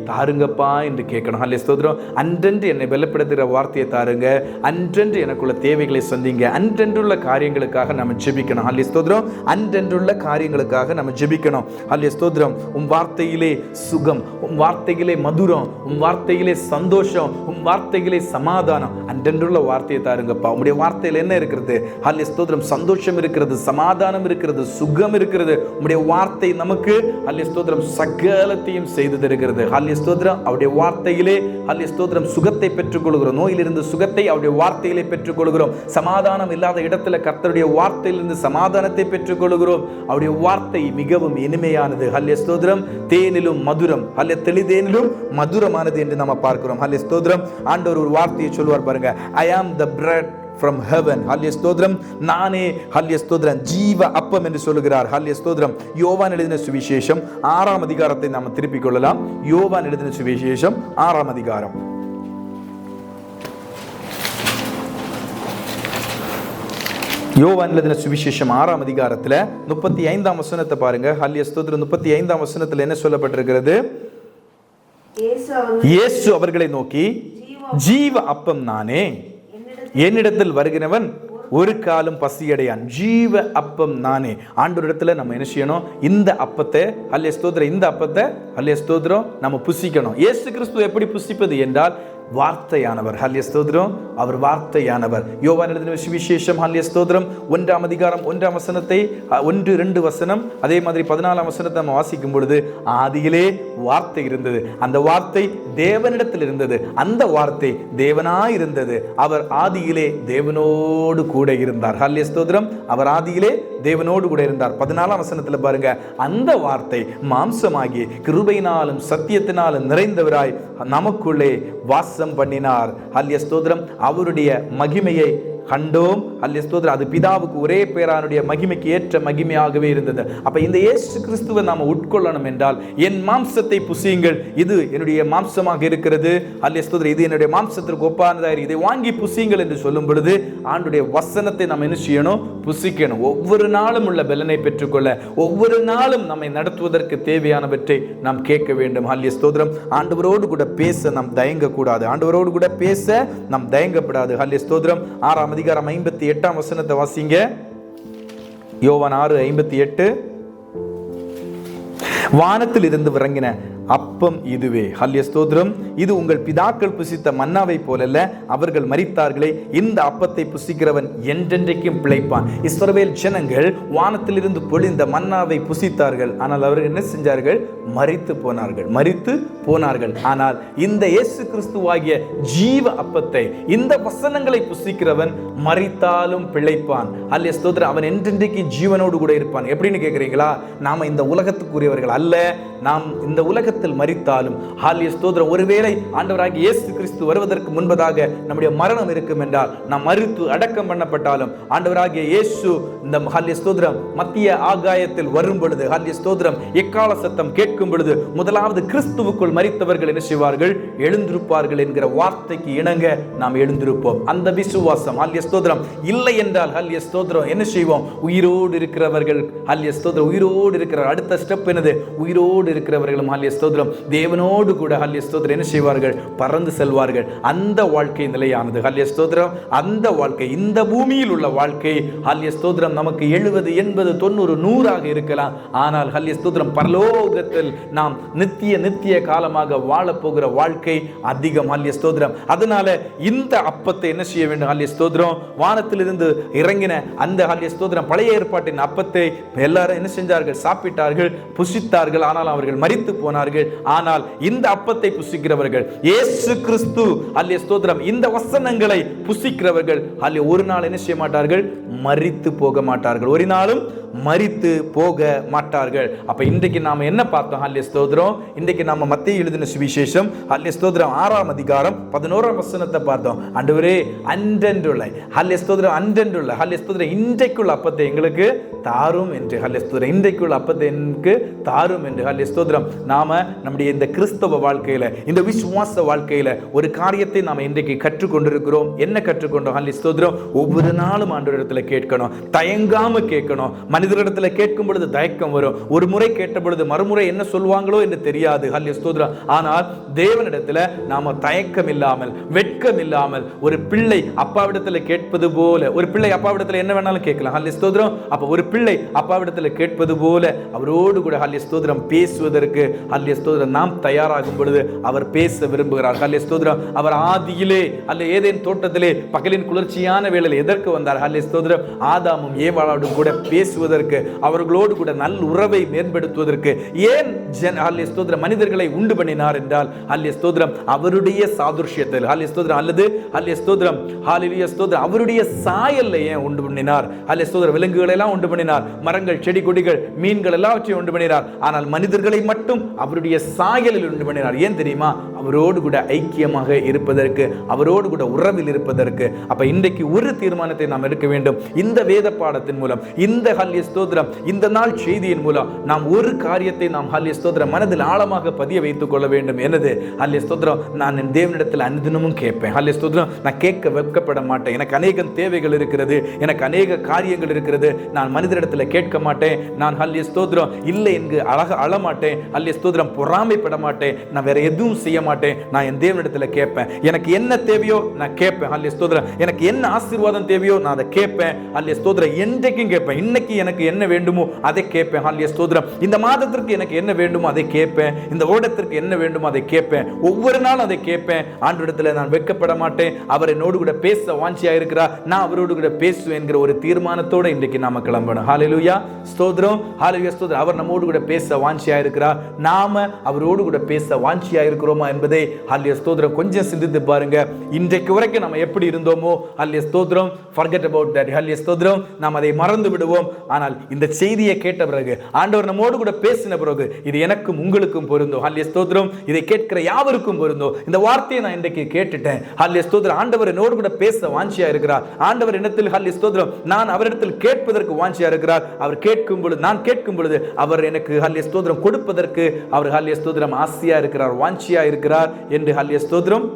S1: தாருங்கப்பா என்று கேட்கணும். ஹல்லேலூயா ஸ்தோத்திரம். அன்றென்று என்னை பலப்படுத்துகிற வார்த்தையை தாருங்க, அன்றென்று எனக்குள்ள தேவைகளை சந்திங்க, அன்றென்றுள்ள காரியங்களுக்காக நம்ம ஜெபிக்கணும். ஹல்லேலூயா ஸ்தோத்திரம். அன்றென்றுள்ள காரியங்களுக்காக நம்ம ஜெபிக்கணும். ஹல்லேலூயா ஸ்தோத்திரம். உம் வார்த்தையிலே சுகம், உம் வார்த்தையிலே மதுரம், உம் வார்த்தையிலே சந்தோஷம், உம் வார்த்தையிலே சமாதானம், அன்றென்றுள்ள வார்த்தையை தாருங்கப்பா. உம்முடைய வார்த்தையில் என்ன இருக்கிறது? ஹல்லேலூயா ஸ்தோத்திரம். சந்தோஷம் இருக்கிறது, சமாதானம் இருக்கிறது, சுகம் இருக்கிறது. உம்முடைய வார்த்தை நமக்கு ஹல்லேலூயா ஸ்தோத்திரம் சகலத்தையும் செய்து தருகிறது. ஹல்லேலூயா ஸ்தோத்திரம். அவருடைய வார்த்தையிலே ஹல்லேலூயா ஸ்தோத்திரம் சுகத்தை பெற்றுக்கொள்கிறோம். நோயிலிருந்து சுகத்தை அவருடைய வார்த்தையிலே பெற்றுக்கொள்கிறோம். சமாதானம் இல்லாத இடத்துல கர்த்தருடைய வார்த்தையிலிருந்து சமாதானத்தை பெற்றுக்கொள்கிறோம். அவருடைய வார்த்தை மிகவும் இனிமையானது. ஹல்லேலூயா ஸ்தோத்திரம். தேனிலும் மதுரம், ஹல்லேலூயா தெளிதேனிலும் மதுரமானது என்று நம்ம பார்க்கிறோம். ஹல்லேலூயா ஸ்தோத்திரம். ஆண்டவர் ஒரு வார்த்தையை சொல்வார் பாருங்க, I am the bread from heaven. ஹல்லேலூயா ஸ்தோத்திரம். நானே ஹல்லேலூயா ஸ்தோத்திரம் ஜீவ அப்பம் என்று சொல்லுகிறார். ஹல்லேலூயா ஸ்தோத்திரம். யோவான் எழுதின சுவிசேஷம் 6ஆம் அதிகாரத்தை நாம் திருப்பிக் கொள்ளலாம். யோவான் எழுதின சுவிசேஷம் 6ஆம் அதிகாரம். யோவான் எழுதின சுவிசேஷம் 6ஆம் அதிகாரத்துல 35ஆம் வசனத்தை பாருங்க. ஹல்லேலூயா ஸ்தோத்திரம். 35ஆம் வசனத்துல என்ன சொல்லப்பட்டிருக்கிறது? இயேசு அவர்களை நோக்கி, ஜீவ அப்பம் நானே, என்னிடத்தில் வருகிறவன் ஒரு காலம் பசியடையான். ஜீவ அப்பம் நானே. ஆண்டவரிடத்துல நம்ம என்ன செய்யணும்? இந்த அப்பத்தை ஹல்லேலூயா ஸ்தோத்திரம், இந்த அப்பத்தை ஹல்லேலூயா ஸ்தோத்திரம் நம்ம புசிக்கணும். இயேசு கிறிஸ்து எப்படி புசிப்பது என்றால் வார்த்தையானவர். ஹல்லேலூயா ஸ்தோத்திரம். அவர் வார்த்தையானவர். யோவான் எழுதின சுவிசேஷம் ஹல்லேலூயா ஸ்தோத்திரம் 1ஆம் அதிகாரம் 1ஆம் வசனத்தை 1-2 வசனம், அதே மாதிரி 14ஆம் வசனத்தை நம்ம வாசிக்கும் பொழுது, ஆதியிலே வார்த்தை இருந்தது, அந்த வார்த்தை தேவனிடத்தில் இருந்தது, அந்த வார்த்தை தேவனாய் இருந்தது, அவர் ஆதியிலே தேவனோடு கூட இருந்தார். ஹல்லேலூயா ஸ்தோத்திரம். அவர் ஆதியிலே தேவனோடு கூட இருந்தார். 14ஆம் வசனத்துல பாருங்க, அந்த வார்த்தை மாம்சமாகி கிருபையினாலும் சத்தியத்தினாலும் நிறைந்தவராய் நமக்குள்ளே வாசம் பண்ணினார். ஹல்லேலூயா ஸ்தோத்திரம். அவருடைய மகிமையை கண்டோம். ஹல்லேலூயா ஸ்தோத்திரம். அது பிதாவுக்கு ஒரே பேரானுடைய மகிமைக்கு ஏற்ற மகிமையாகவே இருந்தது. அப்ப இந்த இயேசு கிறிஸ்துவை நாம உட்கொள்ளணும் என்றால், என் மாம்சத்தை புசியுங்கள், இது என்னுடைய மாம்சமாக இருக்கிறது. ஹல்லேலூயா ஸ்தோத்திரம். இது என்னுடைய மாம்சத்திற்கு ஒப்பானதாக, இதை வாங்கி புசியுங்கள் என்று சொல்லும் பொழுது ஆண்டுடைய வசனத்தை நாம் என்ன செய்யணும்? புசிக்கணும். ஒவ்வொரு நாளும் உள்ள பலனை பெற்றுக்கொள்ள, ஒவ்வொரு நாளும் நம்மை நடத்துவதற்கு தேவையானவற்றை நாம் கேட்க வேண்டும். ஹல்லேலூயா ஸ்தோத்திரம். ஆண்டவரோடு கூட பேச நாம் தயங்க கூடாது. ஆண்டவரோடு கூட பேச நாம் தயங்கப்படாது. ஹல்லேலூயா ஸ்தோத்திரம். 6ஆம் அதிகாரம் 58ஆம் வசனத்தை வாசிங்க. யோவான் 6:58. வானத்தில் இருந்து இறங்கின அப்பம் இதுவே. ஹல்லேலூயா ஸ்தோத்திரம். இது உங்கள் பிதாக்கள் புசித்த மன்னாவை போலல்ல, அவர்கள் மரித்தார்களே, இந்த அப்பத்தை புசிக்கிறவன் என்றென்றைக்கும் பிழைப்பான். இஸ்ரவேல் ஜனங்கள் வானத்திலிருந்து பொழிந்த மன்னாவை புசித்தார்கள், ஆனால் அவர்கள் என்ன செஞ்சார்கள்? மரித்து போனார்கள். ஆனால் இந்த இயேசு கிறிஸ்துவாகிய ஜீவ அப்பத்தை, இந்த வசனங்களை புசிக்கிறவன் மரித்தாலும் பிழைப்பான். ஹல்லேலூயா ஸ்தோத்திரம். அவன் என்றென்றைக்கு ஜீவனோடு கூட இருப்பான். எப்படின்னு கேட்கிறீங்களா? நாம இந்த உலகத்துக்குரியவர்கள் அல்ல. நாம் இந்த உலகத்தில் மரித்தாலும் ஹல்லேலூயா ஸ்தோத்திரம், ஒருவேளை ஆண்டவராகிய இயேசு கிறிஸ்து வருவதற்கு முன்பதாக நம்முடைய மரணம் இருக்கும் என்றால், நாம் மரித்து அடக்கம் பண்ணப்பட்டாலும் ஆண்டவராகிய இயேசு இந்த ஹல்லேலூயா ஸ்தோத்திரம் மத்திய ஆகாயத்தில் வரும் பொழுது, ஹல்லேலூயா ஸ்தோத்திரம் எக்கால சத்தம் கேட்கும் பொழுது, முதலாவது கிறிஸ்துவுக்குள் மரித்தவர்கள் என்ன செய்வார்கள்? எழுந்திருப்பார்கள் என்கிற வார்த்தைக்கு இணங்க நாம் எழுந்திருப்போம். அந்த விசுவாசம் ஹல்லேலூயா ஸ்தோத்திரம் இல்லை என்றால் ஹல்லேலூயா ஸ்தோத்திரம் என்ன செய்வோம்? உயிரோடு இருக்கிறவர்கள் ஹல்லேலூயா ஸ்தோத்திரம், உயிரோடு இருக்கிற அடுத்த ஸ்டெப் என்னது? உயிரோடு இருக்கிறவர்களும் ஹல்லேலூயா ஸ்தோத்திரம் தேவனோடு கூட ஹல்லேலூயா ஸ்தோத்திரம் என்ன செய்வார்கள்? பறந்து செல்வார்கள். அந்த வாழ்க்கை நிலையானது. ஹல்லேலூயா ஸ்தோத்திரம். அந்த வாழ்க்கை, இந்த பூமியில் உள்ள வாழ்க்கை ஹல்லேலூயா ஸ்தோத்திரம் நமக்கு 70, 80, 90, 100 இருக்கலாம். ஆனால் ஹல்லேலூயா ஸ்தோத்திரம் பரலோகத்தில் நாம் நித்திய காலமாக வாழ போகிற வாழ்க்கை அதிகம். ஹல்லேலூயா ஸ்தோத்திரம். அதனால இந்த அப்பத்தை என்ன செய்ய வேண்டும்? ஹல்லேலூயா ஸ்தோத்திரம். வானத்திலிருந்து இறங்கின அந்த ஹல்லேலூயா ஸ்தோத்திரம் பழைய ஏற்பாட்டின் அப்பத்தை எல்லாரும் என்ன செஞ்சார்கள்? சாப்பிட்டார்கள், புசித்தார்கள். ஆனால் அவர்கள் மரித்து போனார்கள். ஆனால் இந்த அப்பத்தை புசிக்கிறவர்கள், இயேசு கிறிஸ்து ஹல்லேலூயா ஸ்தோத்திரம் இந்த வசனங்களை புசிக்கிறவர்கள் ஹல்லேலூயா ஒரு நாள் என்ன செய்ய மாட்டார்கள்? மரித்து போக மாட்டார்கள். ஒரு நாளும் மரித்து போக மாட்டார்கள். அப்ப இன்றைக்கு நாம என்ன பார்த்தோம்? ஹல்லேலூயா ஸ்தோத்திரம். இன்றைக்கு நாம மத்தேயு எழுதின சுவிசேஷம் ஹல்லேலூயா ஸ்தோத்திரம் 6ஆம் அதிகாரம் 11ஆம் வசனத்தை பார்த்தோம். ஆண்டவரே அன்றென்றுள்ள ஹல்லேலூயா ஸ்தோத்திரம் அன்றென்றுள்ள ஹல்லேலூயா ஸ்தோத்திரம் இன்றைக்குள்ள அப்பத்தை எங்களுக்கு தாரும் என்று ஹல்லேலூயா ஸ்தோத்திரம் இன்றைக்குள்ள அப்பத்தை எனக்கு தாரும் என்று ஹல்லேலூயா ஸ்தோத்திரம். நாம நம்முடைய இந்த கிறிஸ்தவ வாழ்க்கையில இந்த விசுவாச வாழ்க்கையில ஒரு காரியத்தை நாம இன்றைக்கு கற்றுக்கொண்டிருக்கிறோம். என்ன கற்றுக்கொண்டோம்? ஹல்லேலூயா ஸ்தோத்திரம் ஒவ்வொரு நாளும் ஆண்டவரிடத்துல கேட்கணும், தயங்காம கேட்கணும். மனிதரிடத்துல கேட்கும் பொழுது தயக்கம் வரும். ஒரு முறை கேட்ட பொழுது மறுமுறை என்ன சொல்வாங்களோ என்று தெரியாது. ஹல்லேலூயா ஸ்தோத்திரம். ஆனால் தேவனிடத்துல நாம தயக்கம் இல்லாமல் வெட்கம் இல்லாமல் ஒரு பிள்ளை அப்பாவிடத்துல கேட்பது போல, ஒரு பிள்ளை அப்பாவிடத்துல என்ன வேணாலும் கேட்கலாம். ஹல்லேலூயா ஸ்தோத்திரம். அப்ப ஒரு பிள்ளை அப்பாவிடத்துல கேட்பது போல அவரோடு கூட ஹல்லேலூயா ஸ்தோத்திரம் பேசுவதற்கு ஹல்லேலூயா ஸ்தோத்திரம் நாம் தயாராகும் பொழுது அவர் பேச விரும்புகிறார். ஹல்லேலூயா ஸ்தோத்திரம். அவர் ஆதியிலே அல்ல ஏதேன் தோட்டத்திலே பகலின் குளிர்ச்சியான வேளையில் எதற்கு வந்தார்? ஹல்லேலூயா ஸ்தோத்திரம் ஆதாமும் ஏவாளோடும் கூட பேசுவதற்கு, அவர்களோடு கூட நல்ல உறவை மேம்படுத்துவதற்கு. ஏன் ஹல்லேலூயா ஸ்தோத்திரம் மனிதர்களை உண்டு பண்ணினார் என்றால் ஹல்லேலூயா ஸ்தோத்திரம் அவருடைய சாதுர்ஷ்யத்தில் ஹல்லேலூயா ஸ்தோத்திரம் அல்லது ஹல்லேலூயா ஸ்தோத்திரம் ஹல்லேலூயா ஸ்தோத்திரம் அவருடைய சாயல்ல ஏன் உண்டு பண்ணினார்? ஹல்லேலூயா ஸ்தோத்திரம் விலங்குகளை எல்லாம் உண்டு பண்ணினார், மரங்கள் செடி கொடிகள் மீன்கள் எல்லாவற்றையும் உண்டு பண்ணினார். ஆனால் மனிதர்களை மட்டும் அவருடைய சாயலில் உண்டு பண்ணினார். ஏன் தெரியுமா? அவரோடு கூட ஐக்கியமாக இருப்பதற்கு, அவரோடு கூட உறவில் இருப்பதற்கு. அப்ப இன்றைக்கு ஒரு தீர்மானத்தை நாம் எடுக்க வேண்டும். இந்த வேத பாடத்தின் மூலம், இந்த ஹல்லேலூயா ஸ்தோத்திரம் இந்த நாள் செய்தியின் மூலம் நாம் ஒரு காரியத்தை நாம் ஹல்லேலூயா ஸ்தோத்திரம் மனதில் ஆழமாக பதிய வைத்துக் கொள்ள வேண்டும். என்னது? ஹல்லேலூயா ஸ்தோத்திரம் நான் என் தேவனிடத்தில் அனுதினமும் கேட்பேன். ஹல்லேலூயா ஸ்தோத்திரம் நான் கேட்க வெட்கப்பட மாட்டேன். எனக்கு அநேக தேவைகள் இருக்கிறது, எனக்கு அநேக காரியங்கள் இருக்கிறது. நான் மனிதரிடத்தில் கேட்க மாட்டேன். நான் ஹல்லேலூயா ஸ்தோத்திரம் இல்லை என்று அழமாட்டேன். ஹல்லேலூயா ஸ்தோத்திரம் பொறாமைப்பட மாட்டேன். நான் வேற எதுவும் செய்ய மாட்டேன். நான் என் தேவனிடத்தில் கேட்பேன். எனக்கு என்ன தேவையோ நான் கேட்பேன். ஹல்லேலூயா ஸ்தோத்திரம். எனக்கு என்ன ஆசீர்வாதம் தேவையோ நான் அதை கேட்பேன். ஹல்லேலூயா ஸ்தோத்திரம். என்றைக்கும் கேட்பேன். இன்னைக்கு எனக்கு என்ன வேண்டுமோ அதை கேட்பேன். ஹல்லேலூயா ஸ்தோத்திரம். இந்த மாதத்திற்கு எனக்கு என்ன வேண்டுமோ அதை கேட்பேன். இந்த வருடத்திற்கு என்ன வேண்டுமோ அதை கேட்பேன். ஒவ்வொரு நாளும் அதை கேட்பேன். ஆண்டவரிடத்தில் நான் வெட்கப்பட மாட்டேன். அவர் என்னோடு கூட பேச வாஞ்சியா இருக்கிறார். நான் அவரோடு கூட பேசுவேன் என்கிற ஒரு தீர்மானத்தோட இன்றைக்கு நாம கிளம்பணும். ஹல்லேலூயா ஸ்தோத்திரம். ஹல்லேலூயா ஸ்தோத்திரம். அவர் நம்மோடு கூட பேச வாஞ்சியா இருக்கிறார். நாம அவரோடு கூட பேச வாஞ்சியா இருக்கிறோமா என்பதை ஹல்லேலூயா ஸ்தோத்திரம் கொஞ்சம் சிந்தித்து பாருங்க. இன்றைக்கு வரைக்கும் நம்ம எப்படி இருந்தோமோ ஹல்லேலூயா ஸ்தோத்திரம் forget about that. ஹல்லேலூயா ஸ்தோத்திரம் நாம் அதை மறந்து விடுவோம். ஆனால் இந்த செய்தியை கேட்ட பிறகு, ஆண்டவர் நம்மோடு கூட பேசின பிறகு, இது எனக்கும் உங்களுக்கும் பொருந்தும். ஹல்லேலூயா ஸ்தோத்திரம். இதை கேட்கிற யாவருக்கும் பொருந்தும். இந்த வார்த்தையை நான் இன்றைக்கு கேட்டுட்டேன். ஹல்லேலூயா ஸ்தோத்திரம். ஆண்டவர் என்னோடு கூட பேச வாஞ்சியா இருக்கிறார். ஆண்டவர் இடத்தில் ஹல்லேலூயா ஸ்தோத்திரம் நான் அவரிடத்தில் கேட்பதற்கு வாஞ்சியா இருக்கிறார். அவர் கேட்கும் பொழுது, நான் கேட்கும் பொழுது அவர் எனக்கு ஹல்லேலூயா ஸ்தோத்திரம் கொடுப்பதற்கு அவர் ஹல்லேலூயா ஸ்தோத்திரம் ஆசையா இருக்கிறார், வாஞ்சியா இருக்கிறார் என்று ஹல்லேலூயா ஸ்தோத்திரம்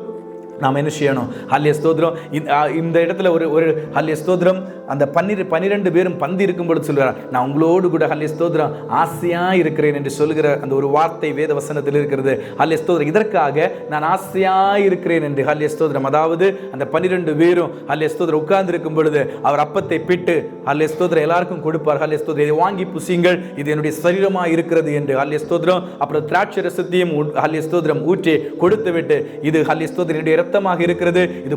S1: நாம் என்ன செய்யணும்? ஹல்லேலூயா ஸ்தோத்திரம். இந்த இடத்துல ஒரு ஹல்லேலூயா ஸ்தோத்திரம் அந்த 12 பேரும் பந்தி இருக்கும் பொழுது சொல்கிறார், நான் உங்களோடு கூட ஹல்லேலூயா ஸ்தோத்திரம் ஆசையா இருக்கிறேன் என்று சொல்லுகிற அந்த ஒரு வார்த்தை வேத வசனத்தில் இருக்கிறது. ஹல்லேலூயா ஸ்தோத்திரம். இதற்காக நான் ஆசையா இருக்கிறேன் என்று ஹல்லேலூயா ஸ்தோத்திரம். அதாவது அந்த 12 பேரும் ஹல்லேலூயா ஸ்தோத்திரம் உட்கார்ந்து இருக்கும் பொழுது அவர் அப்பத்தை பிட்டு ஹல்லேலூயா ஸ்தோத்திரம் எல்லாருக்கும் கொடுப்பார். ஹல்லேலூயா ஸ்தோத்திரம். இதை வாங்கி புசிங்கள், இது என்னுடைய சரீரமா இருக்கிறது என்று ஹல்லேலூயா ஸ்தோத்திரம். அப்புறம் திராட்சை ரசத்தையும் ஹல்லேலூயா ஸ்தோத்திரம் ஊற்றி கொடுத்து விட்டு, இது ஹல்லேலூயா ஸ்தோத்திரம் என்னுடைய இரத்தமாக இருக்கிறது, இது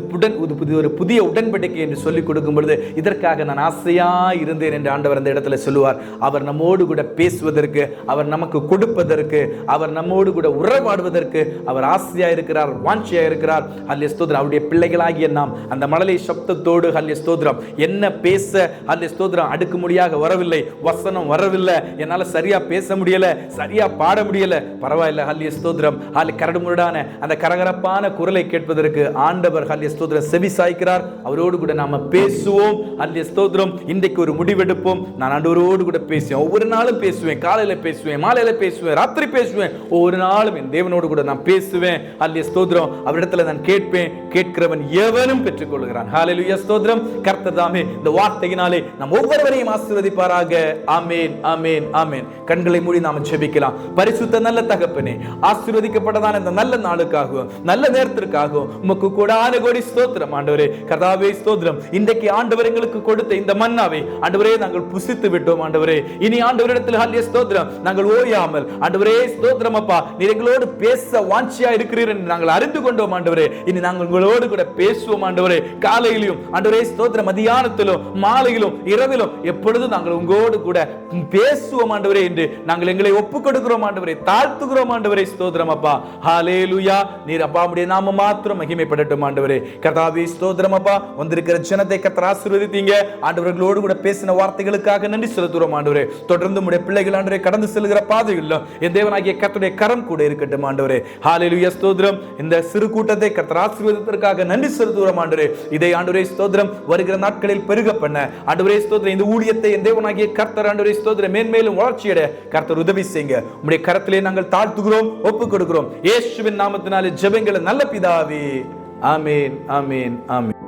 S1: ஒரு புதிய உடன்படிக்கை என்று சொல்லிக் கொடுக்கும் பொழுது இதற்காக நான் ஆசையா இருந்தேன் என்று ஆண்டவர் அந்த இடத்துல சொல்லுவார். அவர் நம்மோடு கூட பேசுவதற்கு, அவர் நமக்கு கொடுப்பதற்கு, அவர் நம்மோடு கூட உறவாடுவதற்கு அவர் ஆசையா இருக்கிறார், வாஞ்சியா இருக்கிறார். ஹல்லேலூயா ஸ்தோத்திரம். அவருடைய பிள்ளைகளாகிய நாம் அந்த மழலை சப்தத்தோடு ஹல்லேலூயா ஸ்தோத்திரம் என்ன பேச ஹல்லேலூயா ஸ்தோத்திரம் அடுக்குமொழியாக வரவில்லை, வசனம் வரவில்லை, என்னால சரியா பேச முடியல, சரியா பாட முடியல, பரவாயில்லை. ஹல்லேலூயா ஸ்தோத்திரம். கரடுமுரடான அந்த கரகரப்பான குரலை கேட்பதற்கு ஆண்டவர் ஹல்லேலூயா ஸ்தோத்திரம் செவி சாய்க்கிறார். அவரோடு கூட நாம பேசுவோம். ஹல்லேலூயா ஸ்தோத்திரம். இன்றைக்கு ஒரு முடிவெடுப்போம். நான் ஆண்டவரோடு கூட பேசுவேன். ஒவ்வொரு நாளும் பேசுவேன். காலையில பேசுவேன், மாலையில பேசுவேன், ராத்திரி பேசுவேன். ஒவ்வொரு நாளும் என் தேவனோடு கூட நான் பேசுவேன். ஹல்லேலூயா ஸ்தோத்திரம். அவரிடத்துல நான் கேட்பேன். கேட்கிறவன் எவனும் பெற்றுக் கொள்கிறான். ஹல்லேலூயா ஸ்தோத்திரம். கர்த்தர் தாமே இந்த வார்த்தையினாலே நாம் ஒவ்வொருவரையும் ஆசீர்வதிப்பாராக. ஆமென், ஆமென், ஆமென். கண்களை மூடி நாம ஜெபிக்கலாம். பரிசுத்த நல்ல தகப்பனே, ஆசீர்வதிக்கப்பட்டதான இந்த நல்ல நாளுக்காகவும் நல்ல நேரத்திற்காகவும் உமக்கு கோடான கோடி ஸ்தோத்திரம் ஆண்டவரே. கர்த்தாவே ஸ்தோத்திரம். இன்றைக்கு ஆண்டவர் எங்களுக்கு கொடுத்த இந்த மன்னாவை ஆண்டவரே நாங்கள் புசித்து விட்டோம் ஆண்டவரே. இனி ஆண்டவரிடத்தில் ஹல்லேலூயா ஸ்தோத்திரம் நாங்கள் ஓயாமல் ஆண்டவரே ஸ்தோத்திரம் அப்பா, நீர் எங்களோடு பேச வாஞ்சியா இருக்கிறீர் என்று நாங்கள் அறிந்து கொண்டோம் ஆண்டவரே. இனி நாங்கள் உங்களோடு கூட பேசுவோம் ஆண்டவரே. காலையிலும் ஆண்டவரே ஸ்தோத்திரம், மதியானத்திலும் மாலையிலும் இரவிலும் எப்பொழுதும் நாங்கள் உங்களோடு கூட பேசுவோம் ஆண்டவரே என்று நாங்கள் எங்களை ஒப்புக் கொடுக்கிறோம் ஆண்டவரே, தாழ்த்துகிறோம் ஆண்டவரே. ஸ்தோத்திரம் அப்பா. ஹல்லேலூயா. நீர் அப்பா உம்முடைய நாமம் மாத்திரம் மகிமைப்படட்டும் ஆண்டவரே. கர்த்தாவே ஸ்தோத்திரம் அப்பா. வந்திருக்கிற ஜனத்தை கர்த்தர் ஆசீர்வதித்தீங்க. செய்யுங்க. ஆண்டவர்களோடு கூட பேசின வார்த்தைகளுக்காக நன்றி செலுத்துகிறோம் ஆண்டவரே. தொடர்ந்து உடைய பிள்ளைகள் ஆண்டவரே கடந்து செல்கிற பாதையில் என் தேவனாகிய கர்த்தருடைய கரம் கூட இருக்கட்டும் ஆண்டவரே. ஹல்லேலூயா ஸ்தோத்திரம். இந்த சிறு கூட்டத்தை கர்த்தர் ஆசீர்வதிப்பதற்காக நன்றி செலுத்துகிறோம் ஆண்டவரே. இதை ஆண்டவரே ஸ்தோத்திரம் வருகிற நாட்களில் பெருக பண்ண ஆண்டவரே ஸ்தோத்திரம். இந்த ஊழியத்தை என் தேவனாகிய கர்த்தர் ஆண்டவரே ஸ்தோத்திரம் மேன்மேலும் வளர்ச்சியடைய கர்த்தர் உதவி செய்யுங்க. உம்முடைய கரத்திலே நாங்கள் தாழ்த்துகிறோம், ஒப்புக் கொடுக்கிறோம். இயேசுவின் நாமத்தினாலே ஜெபங்களை நல்ல பிதாவே. ஆமென், ஆமென், ஆமென்.